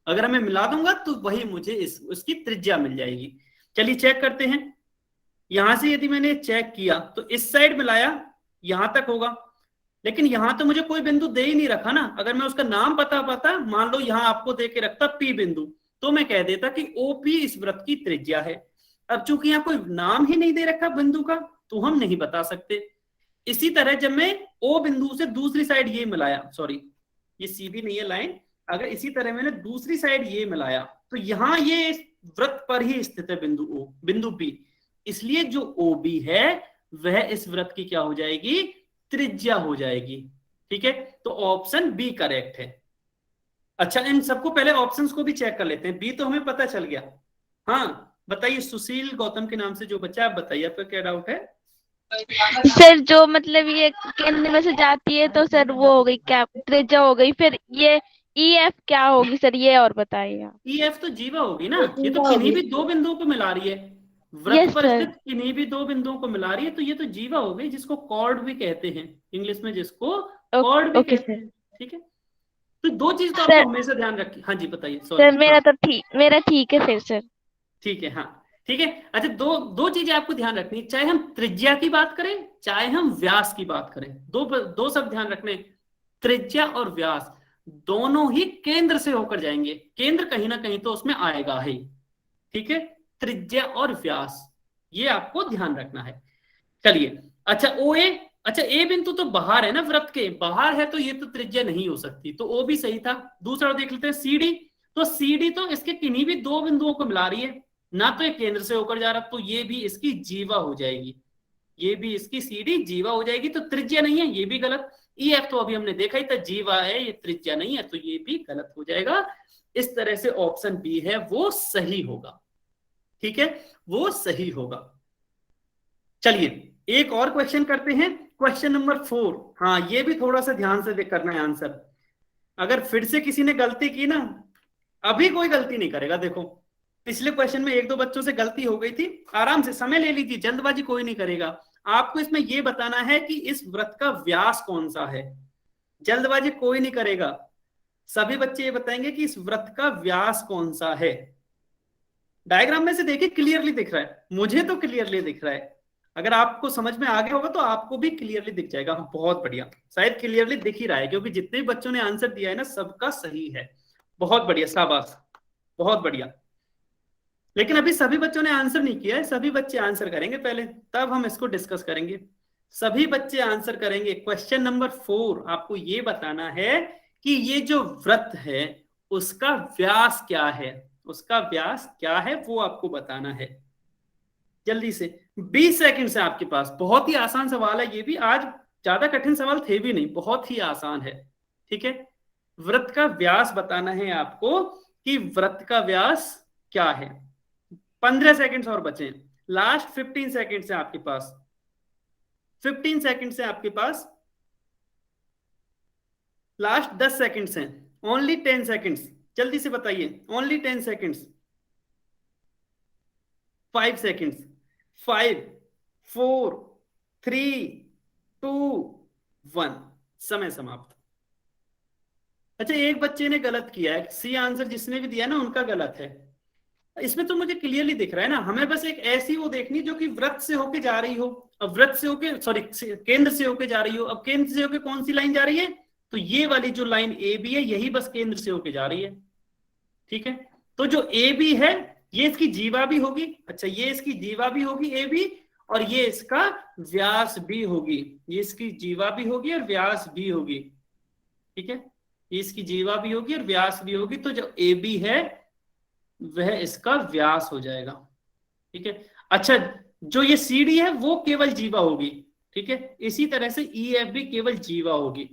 अगर मैं मिला दूंगा तो वही मुझे उसकी त्रिज्या मिल जाएगी। चलिए चेक करते हैं, यहां से यदि मैंने चेक किया तो इस साइड मिलाया, यहां तक होगा, लेकिन यहां तो मुझे कोई बिंदु दे ही नहीं रखा ना। अगर मैं उसका नाम पता मान लो यहां आपको दे के रखता पी बिंदु, तो मैं कह देता कि ओपी इस वृत्त की त्रिज्या है। अब चूंकि यहाँ कोई नाम ही नहीं दे रखा बिंदु का, तो हम नहीं बता सकते। इसी तरह जब मैं ओ बिंदु से दूसरी साइड ये मिलाया, सॉरी ये सीधी नहीं है लाइन, अगर इसी तरह मैंने दूसरी साइड ये मिलाया, तो यहाँ ये वृत्त पर ही स्थित है बिंदु ओ, बिंदु बी, इसलिए जो ओ बी है वह इस वृत्त की क्या हो जाएगी, त्रिज्या हो जाएगी, ठीक है। तो ऑप्शन बी करेक्ट है। अच्छा, इन सबको पहले ऑप्शंस को भी चेक कर लेते हैं। बी तो हमें पता चल गया, हाँ बताइए, सुशील गौतम के नाम से जो बच्चा, आप बताइए आपका क्या डाउट है?
सर जो मतलब ये केंद्र में से जाती है तो सर वो हो गई क्या, त्रिज्या हो गई, फिर ये EF क्या होगी सर, ये और बताइए आप।
EF तो जीवा होगी ना,
ये
ये तो
जीवा
किन्हीं
होगी।
भी दो बिंदुओं को मिला रही है, वृत्त
यस
पर
सर।
स्थित किन्हीं भी दो बिंदुओं को मिला रही है, तो ये तो जीवा हो गई, जिसको कॉर्ड भी कहते हैं इंग्लिश में, जिसको कॉर्ड भी
ओके
कहते
सर।
हैं। ठीक है, तो दो चीज तो
सर
आपको हमेशा ध्यान रखिए। हाँ जी बताइए, सॉरी।
सर
हाँ
मेरा ठीक है फिर सर।
ठीक है, हाँ ठीक है। अच्छा, दो दो चीजें आपको ध्यान रखनी है, चाहे हम त्रिज्या की बात करें चाहे हम व्यास की बात करें, दो दो सब ध्यान रखने। त्रिज्या और व्यास दोनों ही केंद्र से होकर जाएंगे, केंद्र कहीं ना कहीं तो उसमें आएगा ही। ठीक है, त्रिज्या और व्यास, ये आपको ध्यान रखना है। चलिए, अच्छा OA, अच्छा ए बिंदु तो बाहर है ना, वृत्त के बाहर है, तो ये तो त्रिज्या नहीं हो सकती, तो O भी सही था। दूसरा देख लेते हैं CD, तो CD तो इसके किन्हीं भी दो बिंदुओं को मिला रही है ना, तो ये केंद्र से होकर जा रहा, तो ये भी इसकी जीवा हो जाएगी, ये भी इसकी CD जीवा हो जाएगी, तो त्रिज्या नहीं है, ये भी गलत। EF तो अभी हमने देखा ही था, जीवा है, ये त्रिज्या नहीं है, तो ये भी गलत हो जाएगा। इस तरह से ऑप्शन बी है वो सही होगा। ठीक है, वो सही होगा। चलिए एक और क्वेश्चन करते हैं, क्वेश्चन नंबर 4। हाँ, ये भी थोड़ा सा ध्यान से करना है आंसर। अगर फिर से किसी ने गलती की ना, अभी कोई गलती नहीं करेगा। देखो, पिछले क्वेश्चन में एक दो बच्चों से गलती हो गई थी, आराम से समय ले लीजिए, जल्दबाजी कोई नहीं करेगा। आपको इसमें यह बताना है कि इस वृत्त का व्यास कौन सा है, जल्दबाजी कोई नहीं करेगा। सभी बच्चे ये बताएंगे कि इस वृत्त का व्यास कौन सा है। डायग्राम में से देखिए, क्लियरली दिख रहा है, मुझे तो क्लियरली दिख रहा है, अगर आपको समझ में आ गया होगा तो आपको भी क्लियरली दिख जाएगा। बहुत बढ़िया, शायद क्लियरली दिख ही रहा है, क्योंकि जितने भी बच्चों ने आंसर दिया है ना, सबका सही है। बहुत बढ़िया, शाबाश, बहुत बढ़िया। लेकिन अभी सभी बच्चों ने आंसर नहीं किया है, सभी बच्चे आंसर करेंगे पहले, तब हम इसको डिस्कस करेंगे। सभी बच्चे आंसर करेंगे। क्वेश्चन नंबर 4 आपको ये बताना है कि ये जो वृत्त है उसका व्यास क्या है, उसका व्यास क्या है वो आपको बताना है। जल्दी से, 20 सेकंड से आपके पास। बहुत ही आसान सवाल है ये भी, आज ज्यादा कठिन सवाल थे भी नहीं, बहुत ही आसान है। ठीक है, वृत्त का व्यास बताना है आपको कि वृत्त का व्यास क्या है। 15 सेकंड्स और बचे, लास्ट 15 सेकंड से आपके पास, 15 सेकंड से आपके पास, लास्ट 10 सेकंड्स हैं, ओनली 10 सेकंड्स, जल्दी से बताइए, ओनली 10 सेकंड्स। 5 सेकंड्स, 5 4 3 2 1, समय समाप्त। अच्छा, एक बच्चे ने गलत किया है, सी आंसर जिसने भी दिया ना उनका गलत है। इसमें तो मुझे क्लियरली दिख रहा है ना, हमें बस एक ऐसी वो देखनी जो कि वृत्त से होके जा रही हो। अब वृत्त से होके, सॉरी, केंद्र से होके जा रही हो। अब केंद्र से होके कौन सी लाइन जा रही है, तो ये वाली जो लाइन AB है, यही बस केंद्र से होके जा रही है। ठीक है, तो जो AB है ये इसकी जीवा भी होगी। अच्छा, ये इसकी जीवा भी होगी AB, और ये इसका व्यास भी होगी, ये इसकी जीवा भी होगी और व्यास भी होगी। ठीक है, ये इसकी जीवा भी होगी और व्यास भी होगी, तो जो AB है वह इसका व्यास हो जाएगा। ठीक है, अच्छा, जो ये CD है वो केवल जीवा होगी। ठीक है, इसी तरह से EF भी केवल जीवा होगी,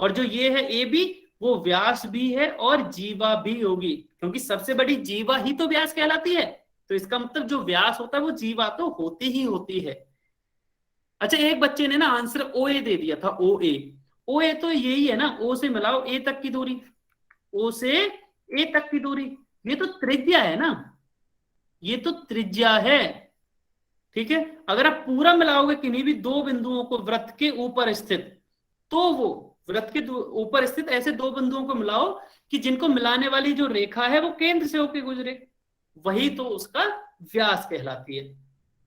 और जो ये है AB वो व्यास भी है और जीवा भी होगी, क्योंकि सबसे बड़ी जीवा ही तो व्यास कहलाती है, तो इसका मतलब जो व्यास होता है वो जीवा तो होती ही होती है। अच्छा, एक बच्चे ने ना आंसर OA दे दिया था, OA तो यही है ना, O से मिलाओ A तक की दूरी, O से A तक की दूरी, ये तो त्रिज्या है ना, ये तो त्रिज्या है। ठीक है, अगर आप पूरा मिलाओगे किन्हीं भी दो बिंदुओं को वृत्त के ऊपर स्थित, तो वो वृत्त के ऊपर स्थित ऐसे दो बिंदुओं को मिलाओ कि जिनको मिलाने वाली जो रेखा है वो केंद्र से होकर गुजरे, वही तो उसका व्यास कहलाती है।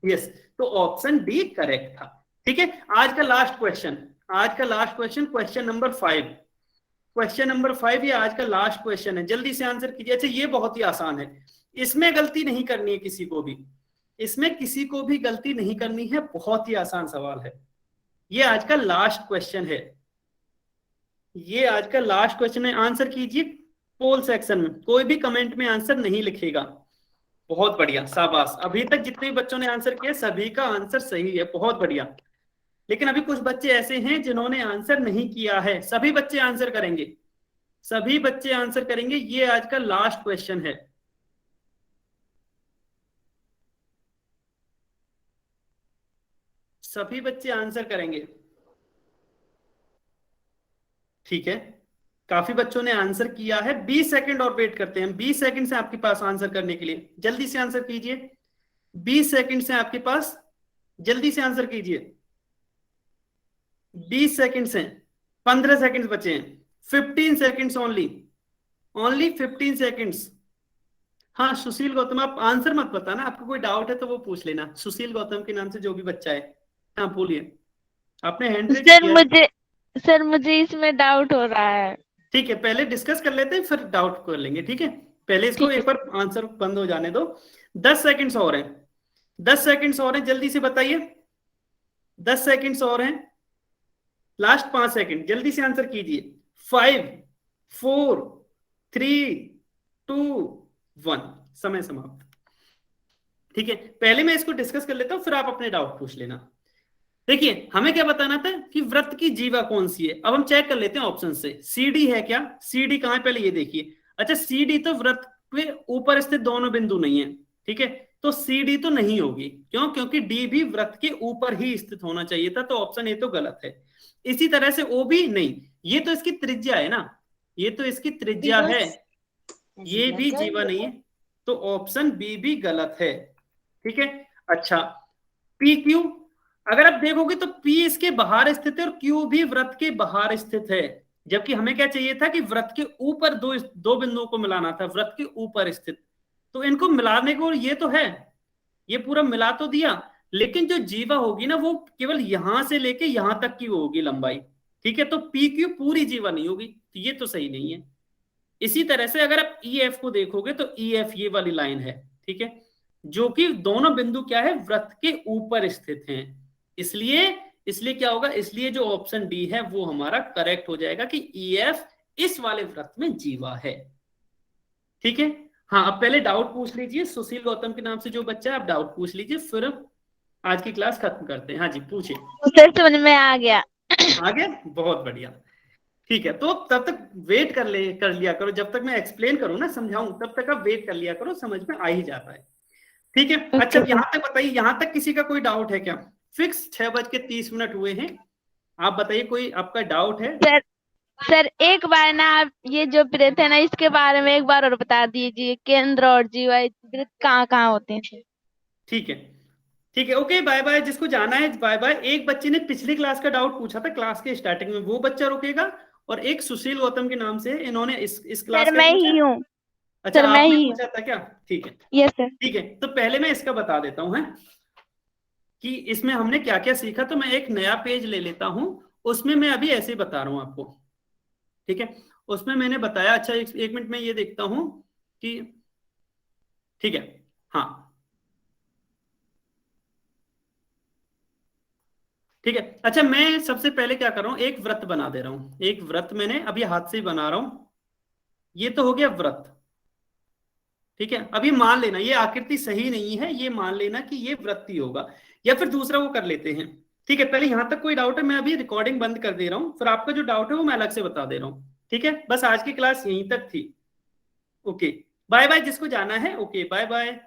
यस, तो ऑप्शन डी करेक्ट था। ठीक है, आज का लास्ट क्वेश्चन, आज का last question, question number 5, question number 5 ये आज का लास्ट क्वेश्चन है, जल्दी से आंसर कीजिए। अच्छा, ये बहुत ही आसान है, इसमें गलती नहीं करनी है किसी को भी, इसमें किसी को भी गलती नहीं करनी है, बहुत ही आसान सवाल है। ये आज का लास्ट क्वेश्चन है, ये आज का लास्ट क्वेश्चन है। आंसर कीजिए पोल सेक्शन में, कोई भी कमेंट में आंसर नहीं लिखेगा। बहुत बढ़िया, शाबाश, अभी तक जितने भी बच्चों ने आंसर किया सभी का आंसर सही है, बहुत बढ़िया। लेकिन अभी कुछ बच्चे ऐसे हैं जिन्होंने आंसर नहीं किया है, सभी बच्चे आंसर करेंगे, सभी बच्चे आंसर करेंगे। ये आज का लास्ट क्वेश्चन है, सभी बच्चे आंसर करेंगे? ठीक है, काफी बच्चों ने आंसर किया है। 20 सेकंड और वेट करते हैं, 20 सेकंड से आपके पास आंसर करने के लिए, जल्दी से आंसर कीजिए। 20 सेकंड से आपके पास, जल्दी से आंसर कीजिए। 20 सेकंड से 15 सेकंड बचे हैं। 15 सेकंड्स ओनली, ओनली 15 सेकंड्स। हाँ सुशील गौतम, आप आंसर मत बताना, आपको कोई डाउट है तो वो पूछ लेना। सुशील गौतम के नाम से जो भी बच्चा है, हाँ बोलिए, आपने हैंड रेज किया है।
सर मुझे इसमें डाउट हो रहा है।
ठीक है, पहले डिस्कस कर लेते हैं फिर डाउट कर लेंगे। ठीक है, पहले इसको एक बार आंसर बंद हो जाने दो। 10 सेकंड्स और हैं, 10 सेकंड्स और हैं, जल्दी से बताइए। 10 सेकंड्स और हैं, लास्ट 5 सेकंड, जल्दी से आंसर कीजिए। 5 4 3 2 1, समय समाप्त। ठीक है, पहले मैं इसको डिस्कस कर लेता हूं, फिर आप अपने डाउट पूछ लेना। देखिए हमें क्या बताना था कि वृत्त की जीवा कौन सी है। अब हम चेक कर लेते हैं ऑप्शन से। सीडी है क्या? सीडी कहां है पहले ये देखिए। अच्छा सीडी तो वृत्त के ऊपर स्थित दोनों बिंदु नहीं है, ठीक है, तो सीडी तो नहीं होगी। क्यों? क्योंकि डी भी वृत्त के ऊपर ही स्थित होना चाहिए था, तो ऑप्शन ए तो गलत है। इसी तरह से ओ भी नहीं, ये तो इसकी त्रिज्या है ना, ये तो इसकी त्रिज्या है, ये भी जीवा नहीं है, तो ऑप्शन बी भी गलत है। ठीक है, अच्छा पी क्यू, अगर आप देखोगे तो P इसके बाहर स्थित है और Q भी वृत्त के बाहर स्थित है, जबकि हमें क्या चाहिए था कि वृत्त के ऊपर दो बिंदुओं को मिलाना था, वृत्त के ऊपर स्थित। तो इनको मिलाने को ये तो है, ये पूरा मिला तो दिया, लेकिन जो जीवा होगी ना वो केवल यहां से लेके यहां तक की होगी लंबाई। ठीक है, तो PQ पूरी जीवा नहीं होगी, तो ये तो सही नहीं है। इसी तरह से अगर आप EF को देखोगे तो EF ये वाली लाइन है, ठीक है, जो कि दोनों बिंदु क्या है, वृत्त के ऊपर स्थित हैं। इसलिए क्या होगा, इसलिए जो ऑप्शन डी है वो हमारा करेक्ट हो जाएगा कि EF इस वाले वृत्त में जीवा है। ठीक है, हाँ अब पहले डाउट पूछ लीजिए। सुशील गौतम के नाम से जो बच्चा है आप डाउट पूछ लीजिए, फिर आज की क्लास खत्म करते हैं। हाँ जी पूछिए।
सर समझ में आ गया।
आ गया, बहुत बढ़िया। ठीक है, तो तब तक वेट कर लिया करो, जब तक मैं एक्सप्लेन करूं ना, समझाऊं, तब तक आप वेट कर लिया करो, समझ में आ ही जाता है। ठीक है, अच्छा यहां तक बताइए, यहां तक किसी का कोई डाउट है क्या? फिक्स 6:30 हुए हैं, आप बताइए कोई आपका डाउट है?
सर एक बार ना आप ये जो वृत्त है ना इसके बारे में एक बार और बता दीजिए, केंद्र और जीवा वृत्त कहाँ कहाँ होते हैं।
ठीक है, ठीक है, ओके, बाय बाय। जिसको जाना है बाय बाय। एक बच्चे ने पिछली क्लास का डाउट पूछा था क्लास के स्टार्टिंग में, वो बच्चा रुकेगा, और एक सुशील गौतम के नाम से इन्होंने इस क्लास
सर मैं ही हूँ।
अच्छा
सर मैं
आपने
ही
पूछा था क्या? ठीक है,
यस सर।
ठीक है, तो पहले मैं इसका बता देता हूं है कि इसमें हमने क्या क्या सीखा। तो मैं एक नया पेज ले लेता हूं, उसमें मैं अभी ऐसे ही बता रहा हूं आपको। ठीक है, उसमें मैंने बताया, अच्छा एक मिनट में ये देखता हूं कि, ठीक है, हाँ ठीक है, अच्छा मैं सबसे पहले क्या कर रहा हूं, एक वृत्त बना दे रहा हूं। एक वृत्त मैंने अभी हाथ से ही बना रहा हूं, ये तो हो गया वृत्त। ठीक है, अभी मान लेना ये आकृति सही नहीं है, ये मान लेना कि ये वृत्त ही होगा, या फिर दूसरा वो कर लेते हैं। ठीक है, पहले यहां तक कोई डाउट है? मैं अभी रिकॉर्डिंग बंद कर दे रहा हूं, फिर आपका जो डाउट है वो मैं अलग से बता दे रहा हूं। ठीक है, बस आज की क्लास यहीं तक थी। ओके बाय बाय, जिसको जाना है ओके बाय बाय।